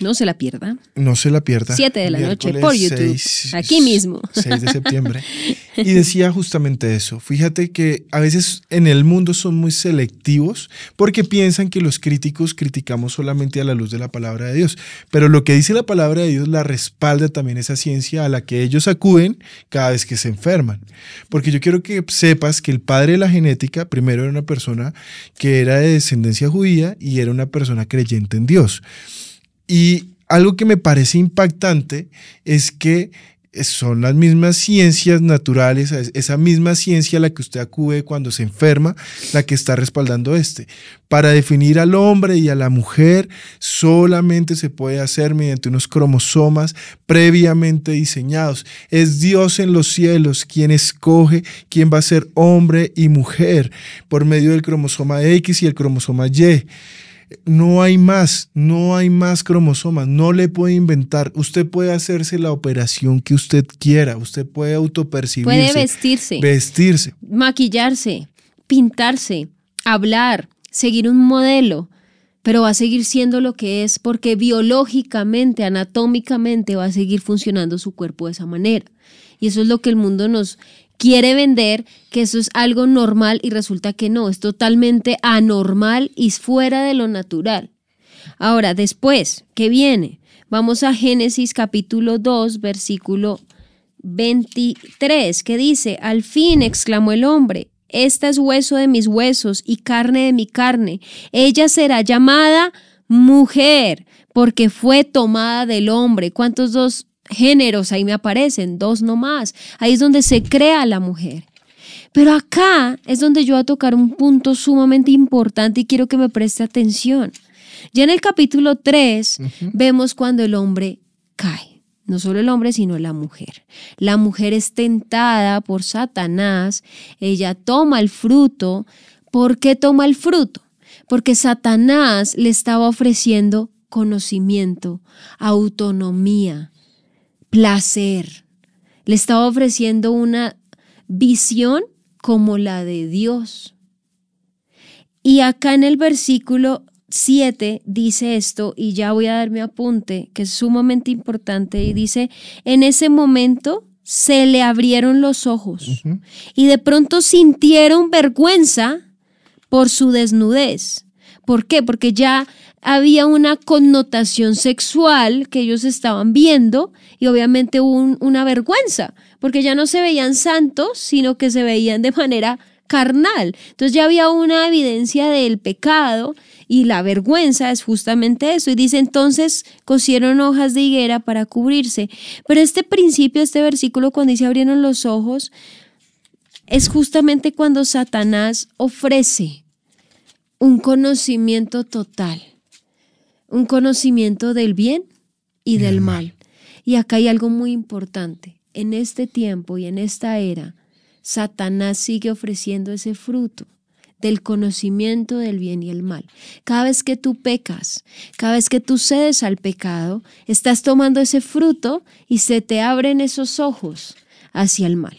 No se la pierda.
No se la pierda.
7 de la noche por YouTube, aquí mismo.
6 de septiembre. Y decía justamente eso. Fíjate que a veces en el mundo son muy selectivos porque piensan que los críticos criticamos solamente a la luz de la palabra de Dios. Pero lo que dice la palabra de Dios la respalda también esa ciencia a la que ellos acuden cada vez que se enferman. Porque yo quiero que sepas que el padre de la genética primero era una persona que era de descendencia judía y era una persona creyente en Dios. Y algo que me parece impactante es que son las mismas ciencias naturales, esa misma ciencia a la que usted acude cuando se enferma, la que está respaldando este. Para definir al hombre y a la mujer solamente se puede hacer mediante unos cromosomas previamente diseñados. Es Dios en los cielos quien escoge quién va a ser hombre y mujer por medio del cromosoma X y el cromosoma Y. No hay más cromosomas, no le puede inventar. Usted puede hacerse la operación que usted quiera, usted puede autopercibirse.
Puede
vestirse,
maquillarse, pintarse, hablar, seguir un modelo, pero va a seguir siendo lo que es porque biológicamente, anatómicamente va a seguir funcionando su cuerpo de esa manera. Y eso es lo que el mundo nos quiere vender, que eso es algo normal y resulta que no, es totalmente anormal y fuera de lo natural. Ahora, después, ¿qué viene? Vamos a Génesis capítulo 2, versículo 23, que dice: al fin, exclamó el hombre, esta es hueso de mis huesos y carne de mi carne. Ella será llamada mujer, porque fue tomada del hombre. ¿Cuántos dos géneros ahí me aparecen? 2 nomás. Ahí es donde se crea la mujer. Pero acá es donde yo voy a tocar un punto sumamente importante y quiero que me preste atención. Ya en el capítulo 3 vemos cuando el hombre cae. No solo el hombre, sino la mujer. La mujer es tentada por Satanás. Ella toma el fruto. ¿Por qué toma el fruto? Porque Satanás le estaba ofreciendo conocimiento, autonomía, placer. Le estaba ofreciendo una visión como la de Dios. Y acá en el versículo 7 dice esto, y ya voy a dar mi apunte, que es sumamente importante, y dice: en ese momento se le abrieron los ojos y de pronto sintieron vergüenza por su desnudez. ¿Por qué? Porque ya había una connotación sexual que ellos estaban viendo y obviamente hubo una vergüenza, porque ya no se veían santos, sino que se veían de manera carnal. Entonces ya había una evidencia del pecado y la vergüenza es justamente eso. Y dice: entonces cosieron hojas de higuera para cubrirse. Pero este principio, este versículo, cuando dice abrieron los ojos, es justamente cuando Satanás ofrece un conocimiento total, un conocimiento del bien y del mal. Y acá hay algo muy importante. En este tiempo y en esta era, Satanás sigue ofreciendo ese fruto del conocimiento del bien y el mal. Cada vez que tú pecas, cada vez que tú cedes al pecado, estás tomando ese fruto y se te abren esos ojos hacia el mal.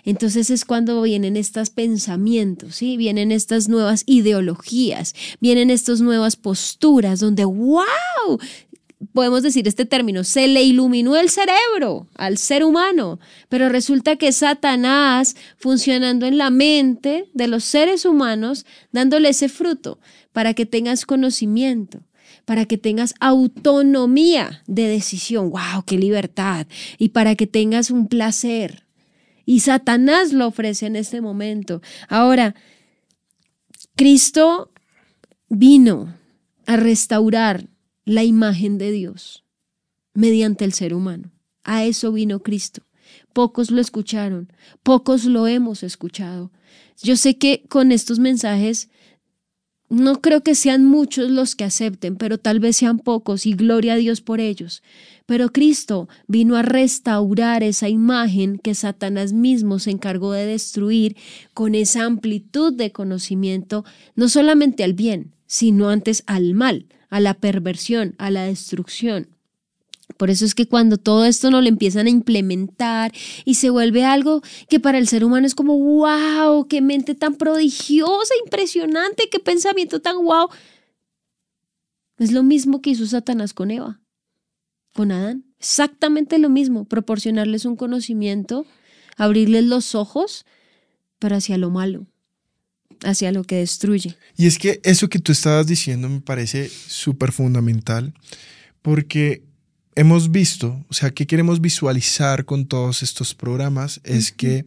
Entonces es cuando vienen estos pensamientos, ¿sí? Vienen estas nuevas ideologías, vienen estas nuevas posturas donde ¡wow! Podemos decir este término, se le iluminó el cerebro al ser humano, pero resulta que Satanás funcionando en la mente de los seres humanos, dándole ese fruto para que tengas conocimiento, para que tengas autonomía de decisión, ¡wow! ¡Qué libertad! Y para que tengas un placer. Y Satanás lo ofrece en este momento. Ahora, Cristo vino a restaurar la imagen de Dios mediante el ser humano. A eso vino Cristo. Pocos lo escucharon, pocos lo hemos escuchado. Yo sé que con estos mensajes no creo que sean muchos los que acepten, pero tal vez sean pocos y gloria a Dios por ellos. Pero Cristo vino a restaurar esa imagen que Satanás mismo se encargó de destruir con esa amplitud de conocimiento, no solamente al bien, sino antes al mal, a la perversión, a la destrucción. Por eso es que cuando todo esto no lo empiezan a implementar y se vuelve algo que para el ser humano es como wow, qué mente tan prodigiosa, impresionante, qué pensamiento tan wow. Es lo mismo que hizo Satanás con Eva, con Adán. Exactamente lo mismo, proporcionarles un conocimiento, abrirles los ojos, pero hacia lo malo, hacia lo que destruye.
Y es que eso que tú estabas diciendo me parece súper fundamental, porque hemos visto, o sea, ¿qué queremos visualizar con todos estos programas? Es que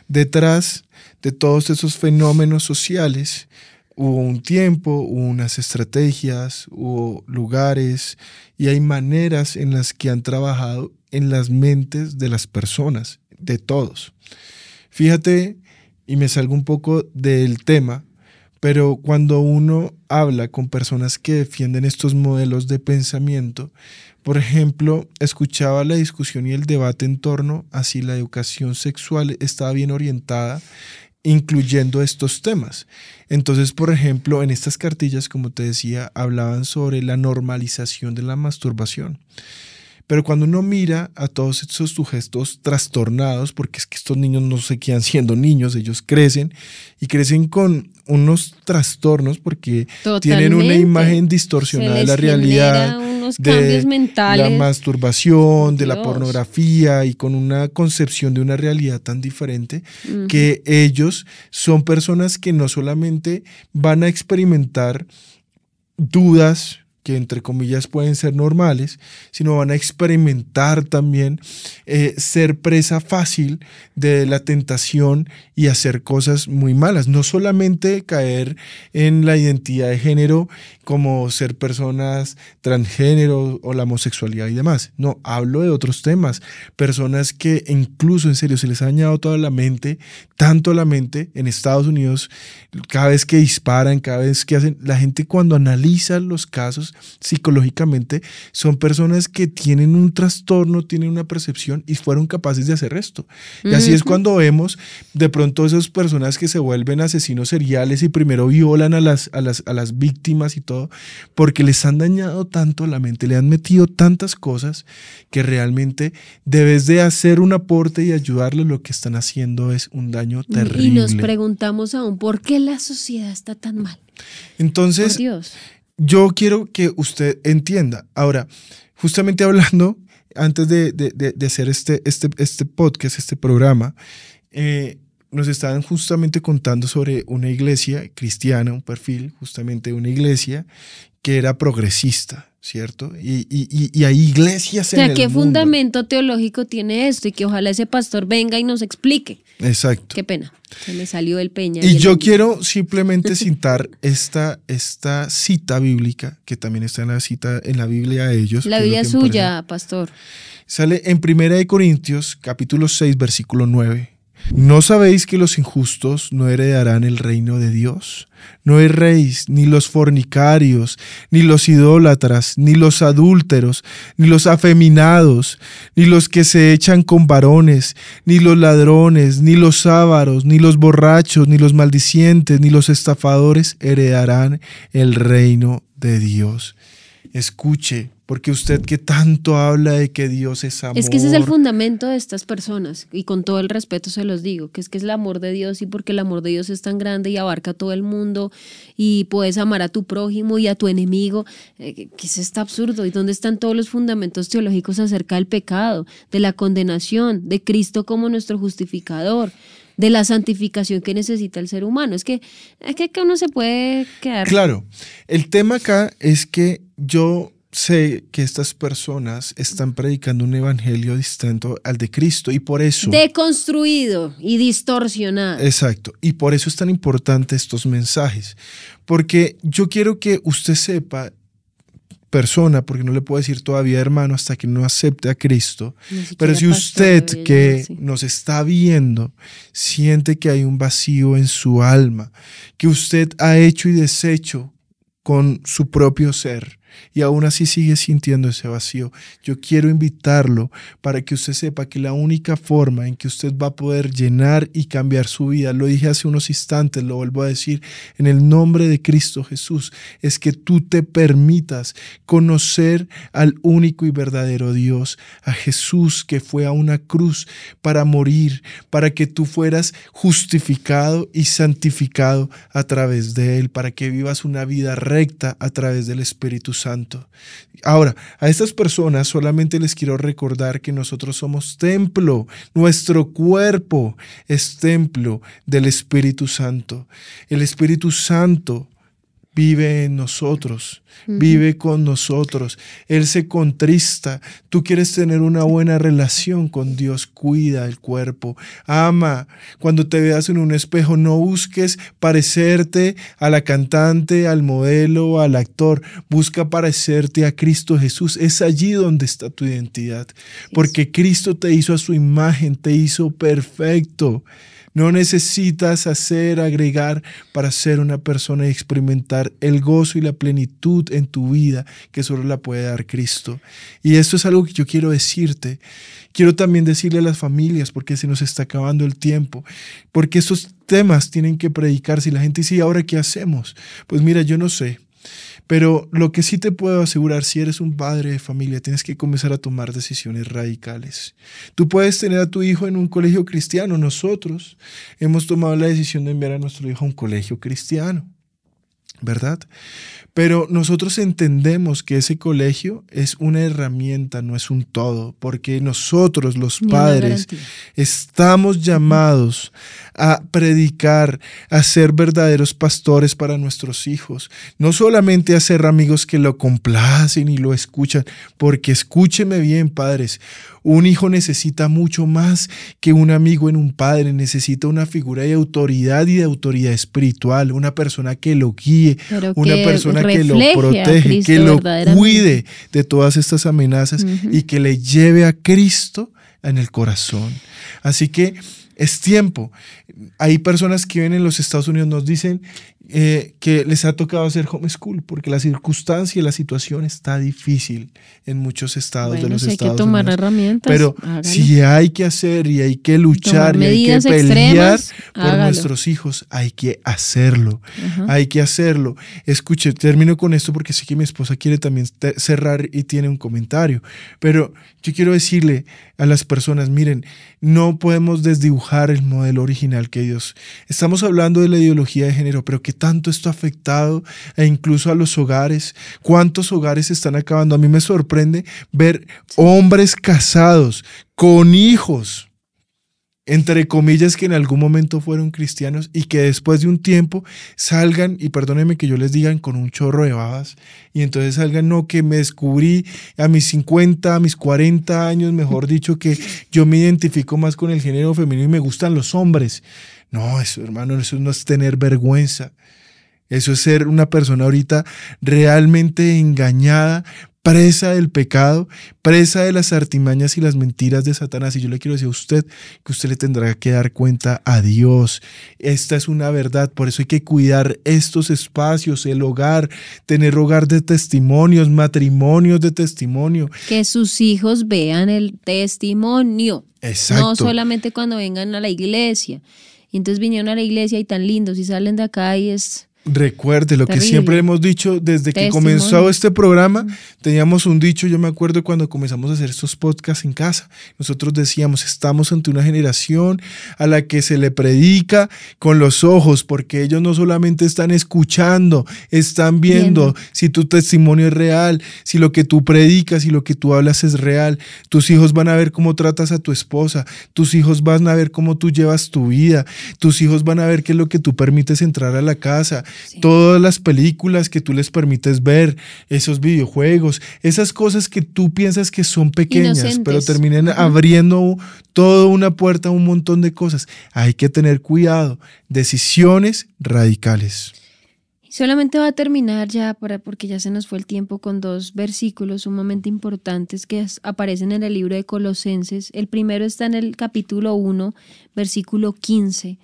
detrás de todos esos fenómenos sociales hubo un tiempo, hubo unas estrategias, hubo lugares y hay maneras en las que han trabajado en las mentes de las personas, de todos. Fíjate, y me salgo un poco del tema, pero cuando uno habla con personas que defienden estos modelos de pensamiento, por ejemplo, escuchaba la discusión y el debate en torno a si la educación sexual estaba bien orientada, incluyendo estos temas. Entonces, por ejemplo, en estas cartillas, como te decía, hablaban sobre la normalización de la masturbación. Pero cuando uno mira a todos estos sujetos trastornados, porque es que estos niños no se quedan siendo niños, ellos crecen y crecen con unos trastornos porque tienen una imagen distorsionada de la realidad,
unos cambios mentales,
la masturbación, de la pornografía y con una concepción de una realidad tan diferente que ellos son personas que no solamente van a experimentar dudas que entre comillas pueden ser normales, sino van a experimentar también ser presa fácil de la tentación y hacer cosas muy malas. No solamente caer en la identidad de género como ser personas transgénero o la homosexualidad y demás. No, hablo de otros temas. Personas que incluso en serio se les ha dañado toda la mente, tanto la mente en Estados Unidos, cada vez que disparan, cada vez que hacen, la gente cuando analiza los casos psicológicamente son personas que tienen un trastorno, tienen una percepción y fueron capaces de hacer esto. Y así es cuando vemos de pronto esas personas que se vuelven asesinos seriales y primero violan a las víctimas y todo, porque les han dañado tanto la mente, le han metido tantas cosas que realmente debes de hacer un aporte y ayudarles. Lo que están haciendo es un daño terrible.
Y nos preguntamos aún, ¿por qué la sociedad está tan mal?
Entonces,
por Dios.
Yo quiero que usted entienda. Ahora, justamente hablando, antes de hacer este podcast, este programa, nos estaban justamente contando sobre una iglesia cristiana, un perfil justamente de una iglesia que era progresista, ¿cierto? Y hay iglesias en el mundo.
¿Qué fundamento teológico tiene esto? Y que ojalá ese pastor venga y nos explique.
Exacto.
Qué pena, se me salió el Peña.
Y yo quiero simplemente citar esta cita bíblica, que también está en la Biblia de ellos.
La Biblia suya, pastor.
Sale en 1 Corintios, capítulo 6, versículo 9. ¿No sabéis que los injustos no heredarán el reino de Dios? No erréis, ni los fornicarios, ni los idólatras, ni los adúlteros, ni los afeminados, ni los que se echan con varones, ni los ladrones, ni los ávaros, ni los borrachos, ni los maldicientes, ni los estafadores heredarán el reino de Dios. Escuche, porque usted que tanto habla de que Dios es amor.
Es que ese es el fundamento de estas personas, y con todo el respeto se los digo, que es el amor de Dios, y porque el amor de Dios es tan grande y abarca a todo el mundo, y puedes amar a tu prójimo y a tu enemigo, que es absurdo. ¿Y dónde están todos los fundamentos teológicos acerca del pecado, de la condenación, de Cristo como nuestro justificador, de la santificación que necesita el ser humano? Es que uno se puede quedar.
Claro, el tema acá es que yo sé que estas personas están predicando un evangelio distinto al de Cristo y por eso...
Deconstruido y distorsionado.
Exacto, y por eso es tan importante estos mensajes, porque yo quiero que usted sepa, persona, porque no le puedo decir todavía hermano hasta que no acepte a Cristo, pero si usted que nos está viendo siente que hay un vacío en su alma, que usted ha hecho y deshecho con su propio ser, y aún así sigue sintiendo ese vacío, yo quiero invitarlo para que usted sepa que la única forma en que usted va a poder llenar y cambiar su vida, lo dije hace unos instantes, lo vuelvo a decir, en el nombre de Cristo Jesús, es que tú te permitas conocer al único y verdadero Dios, a Jesús que fue a una cruz para morir, para que tú fueras justificado y santificado a través de Él, para que vivas una vida recta a través del Espíritu Santo. Ahora, a estas personas solamente les quiero recordar que nosotros somos templo, nuestro cuerpo es templo del Espíritu Santo. El Espíritu Santo vive en nosotros, vive con nosotros. Él se contrista. Tú quieres tener una buena relación con Dios, cuida el cuerpo, ama. Cuando te veas en un espejo, no busques parecerte a la cantante, al modelo, al actor. Busca parecerte a Cristo Jesús. Es allí donde está tu identidad, porque Cristo te hizo a su imagen, te hizo perfecto. No necesitas agregar para ser una persona y experimentar el gozo y la plenitud en tu vida que solo la puede dar Cristo. Y esto es algo que yo quiero decirte. Quiero también decirle a las familias, porque se nos está acabando el tiempo, porque estos temas tienen que predicarse y la gente dice, ¿y ahora qué hacemos? Pues mira, yo no sé. Pero lo que sí te puedo asegurar, si eres un padre de familia, tienes que comenzar a tomar decisiones radicales. Tú puedes tener a tu hijo en un colegio cristiano. Nosotros hemos tomado la decisión de enviar a nuestro hijo a un colegio cristiano, ¿verdad? Pero nosotros entendemos que ese colegio es una herramienta, no es un todo, porque nosotros, los padres, estamos llamados a predicar, a ser verdaderos pastores para nuestros hijos. No solamente a ser amigos que lo complacen y lo escuchan, porque escúcheme bien, padres, un hijo necesita mucho más que un amigo en un padre, necesita una figura de autoridad y de autoridad espiritual, una persona que lo guíe, una persona que lo protege, que lo cuide de todas estas amenazas y que le lleve a Cristo en el corazón. Así que es tiempo. Hay personas que viven en los Estados Unidos, nos dicen que les ha tocado hacer homeschool porque la circunstancia y la situación está difícil en muchos estados de los Estados Unidos. Hay que tomar herramientas. Pero si hay que hacer y hay que luchar y hay que pelear por nuestros hijos, hay que hacerlo. Hay que hacerlo. Escuche, termino con esto porque sé que mi esposa quiere también cerrar y tiene un comentario. Pero yo quiero decirle a las personas, miren, no podemos desdibujar el modelo original que Dios. Estamos hablando de la ideología de género, pero ¿qué tanto esto ha afectado e incluso a los hogares? ¿Cuántos hogares se están acabando? A mí me sorprende ver hombres casados con hijos, entre comillas, que en algún momento fueron cristianos y que después de un tiempo salgan, y perdónenme que yo les digan, con un chorro de babas, y entonces salgan, no, que me descubrí a mis 50, a mis 40 años, mejor dicho, que yo me identifico más con el género femenino y me gustan los hombres. No, eso, hermano, eso no es tener vergüenza. Eso es ser una persona ahorita realmente engañada, presa del pecado, presa de las artimañas y las mentiras de Satanás. Y yo le quiero decir a usted que usted le tendrá que dar cuenta a Dios. Esta es una verdad, por eso hay que cuidar estos espacios, el hogar, tener hogar de testimonios, matrimonios de testimonio.
Que sus hijos vean el testimonio.
Exacto.
No solamente cuando vengan a la iglesia. Y entonces vinieron a la iglesia y tan lindos y salen de acá y es...
Recuerde lo terrible. Que siempre hemos dicho desde que comenzó este programa, teníamos un dicho, yo me acuerdo cuando comenzamos a hacer estos podcasts en casa, nosotros decíamos, estamos ante una generación a la que se le predica con los ojos, porque ellos no solamente están escuchando, están viendo si tu testimonio es real, si lo que tú predicas y lo que tú hablas es real. Tus hijos van a ver cómo tratas a tu esposa, tus hijos van a ver cómo tú llevas tu vida, tus hijos van a ver qué es lo que tú permites entrar a la casa. Sí. Todas las películas que tú les permites ver, esos videojuegos, esas cosas que tú piensas que son pequeñas, inocentes, pero terminan abriendo toda una puerta a un montón de cosas. Hay que tener cuidado, decisiones radicales.
Solamente va a terminar ya, porque ya se nos fue el tiempo, con dos versículos sumamente importantes que aparecen en el libro de Colosenses. El primero está en el capítulo 1, versículo 15,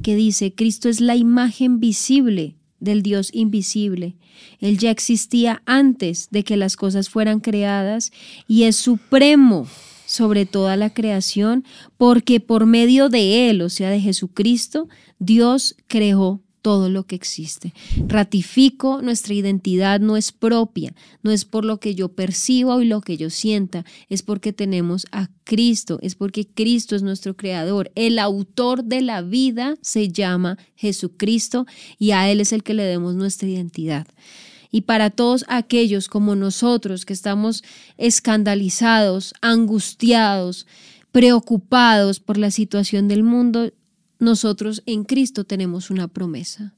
que dice: Cristo es la imagen visible del Dios invisible. Él ya existía antes de que las cosas fueran creadas y es supremo sobre toda la creación, porque por medio de Él, o sea, de Jesucristo, Dios creó todo lo que existe. Ratifico, nuestra identidad no es propia, no es por lo que yo perciba y lo que yo sienta, es porque tenemos a Cristo, es porque Cristo es nuestro creador. El autor de la vida se llama Jesucristo y a Él es el que le demos nuestra identidad. Y para todos aquellos como nosotros que estamos escandalizados, angustiados, preocupados por la situación del mundo, nosotros en Cristo tenemos una promesa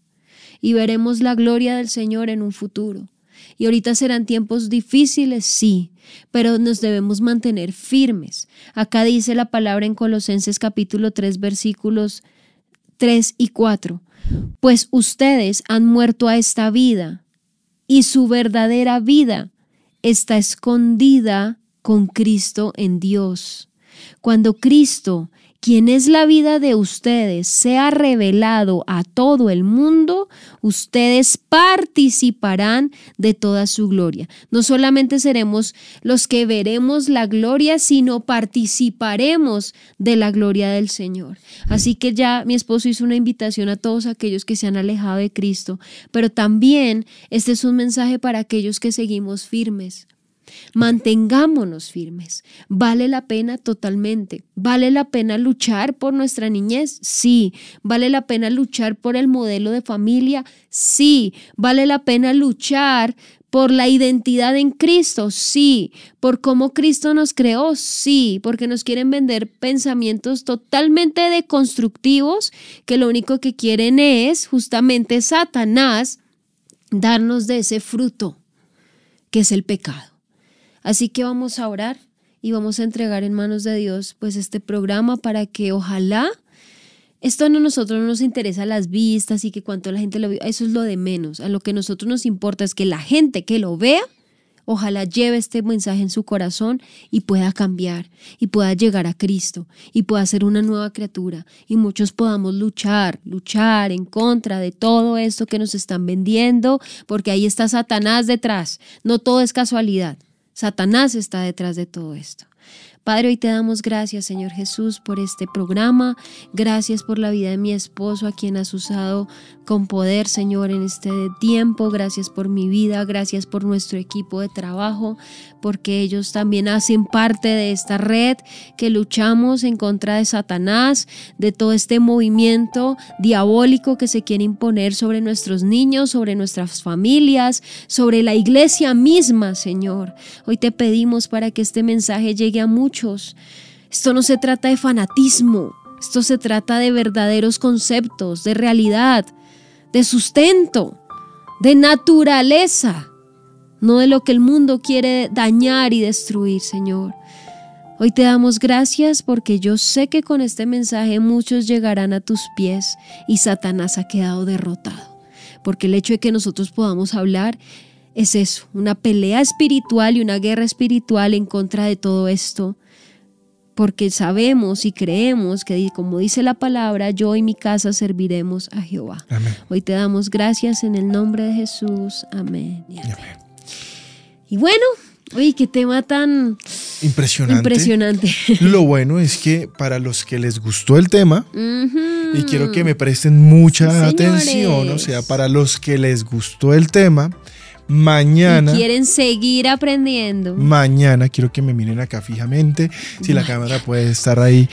y veremos la gloria del Señor en un futuro. Y ahorita serán tiempos difíciles, sí, pero nos debemos mantener firmes. Acá dice la palabra en Colosenses capítulo 3, versículos 3 y 4. Pues ustedes han muerto a esta vida y su verdadera vida está escondida con Cristo en Dios. Cuando Cristo, quien es la vida de ustedes, sea revelado a todo el mundo, ustedes participarán de toda su gloria. No solamente seremos los que veremos la gloria, sino participaremos de la gloria del Señor. Así que ya mi esposo hizo una invitación a todos aquellos que se han alejado de Cristo, pero también este es un mensaje para aquellos que seguimos firmes. Mantengámonos firmes. ¿Vale la pena? Totalmente. ¿Vale la pena luchar por nuestra niñez? Sí. ¿Vale la pena luchar por el modelo de familia? Sí. ¿Vale la pena luchar por la identidad en Cristo? Sí. ¿Por cómo Cristo nos creó? Sí. Porque nos quieren vender pensamientos totalmente deconstructivos que lo único que quieren es justamente Satanás darnos de ese fruto que es el pecado. Así que vamos a orar y vamos a entregar en manos de Dios pues este programa para que ojalá, esto a nosotros no nos interesa las vistas y que cuánto la gente lo vea, eso es lo de menos. A lo que a nosotros nos importa es que la gente que lo vea, ojalá lleve este mensaje en su corazón y pueda cambiar y pueda llegar a Cristo y pueda ser una nueva criatura y muchos podamos luchar en contra de todo esto que nos están vendiendo, porque ahí está Satanás detrás. No todo es casualidad. Satanás está detrás de todo esto. Padre, hoy te damos gracias, Señor Jesús, por este programa. Gracias por la vida de mi esposo, a quien has usado con poder, Señor, en este tiempo. Gracias por mi vida, gracias por nuestro equipo de trabajo, porque ellos también hacen parte de esta red que luchamos en contra de Satanás, de todo este movimiento diabólico que se quiere imponer sobre nuestros niños, sobre nuestras familias, sobre la iglesia misma, Señor. Hoy te pedimos para que este mensaje llegue a muchos. Esto no se trata de fanatismo, esto se trata de verdaderos conceptos, de realidad, de sustento, de naturaleza, no de lo que el mundo quiere dañar y destruir, Señor. Hoy te damos gracias porque yo sé que con este mensaje muchos llegarán a tus pies y Satanás ha quedado derrotado, porque el hecho de que nosotros podamos hablar es eso, una pelea espiritual y una guerra espiritual en contra de todo esto, porque sabemos y creemos que, como dice la palabra, yo y mi casa serviremos a Jehová.
Amén.
Hoy te damos gracias en el nombre de Jesús. Amén. Y amén. Y bueno, oye, qué tema tan impresionante.
Lo bueno es que para los que les gustó el tema, y quiero que me presten mucha atención, o sea, para los que les gustó el tema, mañana.
Y quieren seguir aprendiendo.
Mañana quiero que me miren acá fijamente. Si la cámara puede estar ahí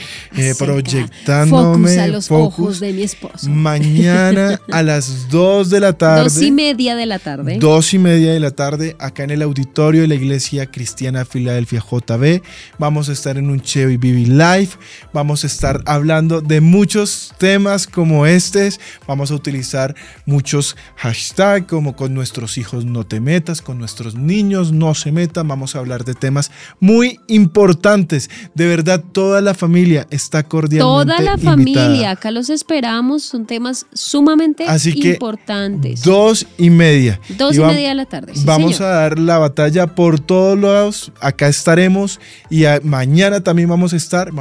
proyectándome.
Focus a los ojos de mi esposo.
Mañana a las 2 de la tarde.
2:30 de la tarde.
2:30 de la tarde, acá en el auditorio de la Iglesia Cristiana Filadelfia JB. Vamos a estar en un Cheo y Vivi Live. Vamos a estar hablando de muchos temas como estos. Vamos a utilizar muchos hashtags como con nuestros hijos no no te metas con nuestros niños, no se metan, vamos a hablar de temas muy importantes. De verdad, toda la familia está cordialmente
Toda la
invitada.
familia, acá los esperamos, son temas sumamente
Así que,
importantes.
2:30.
2:30 de la tarde. Sí,
vamos
señor.
a dar la batalla por todos lados, acá estaremos y mañana también vamos a estar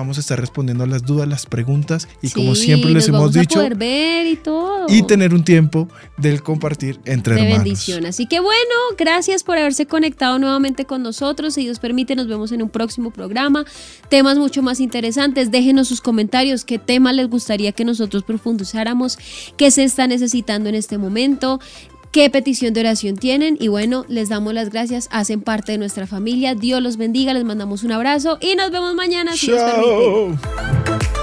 respondiendo las dudas, las preguntas y como siempre les hemos dicho,
poder ver y todo.
y tener un tiempo del compartir entre
de
hermanos.
bendición. Así que bueno, gracias por haberse conectado nuevamente con nosotros. Si Dios permite, nos vemos en un próximo programa. Temas mucho más interesantes. Déjenos sus comentarios. ¿Qué tema les gustaría que nosotros profundizáramos? ¿Qué se está necesitando en este momento? ¿Qué petición de oración tienen? Y bueno, les damos las gracias. Hacen parte de nuestra familia. Dios los bendiga. Les mandamos un abrazo y nos vemos mañana si Dios permite.
Chao.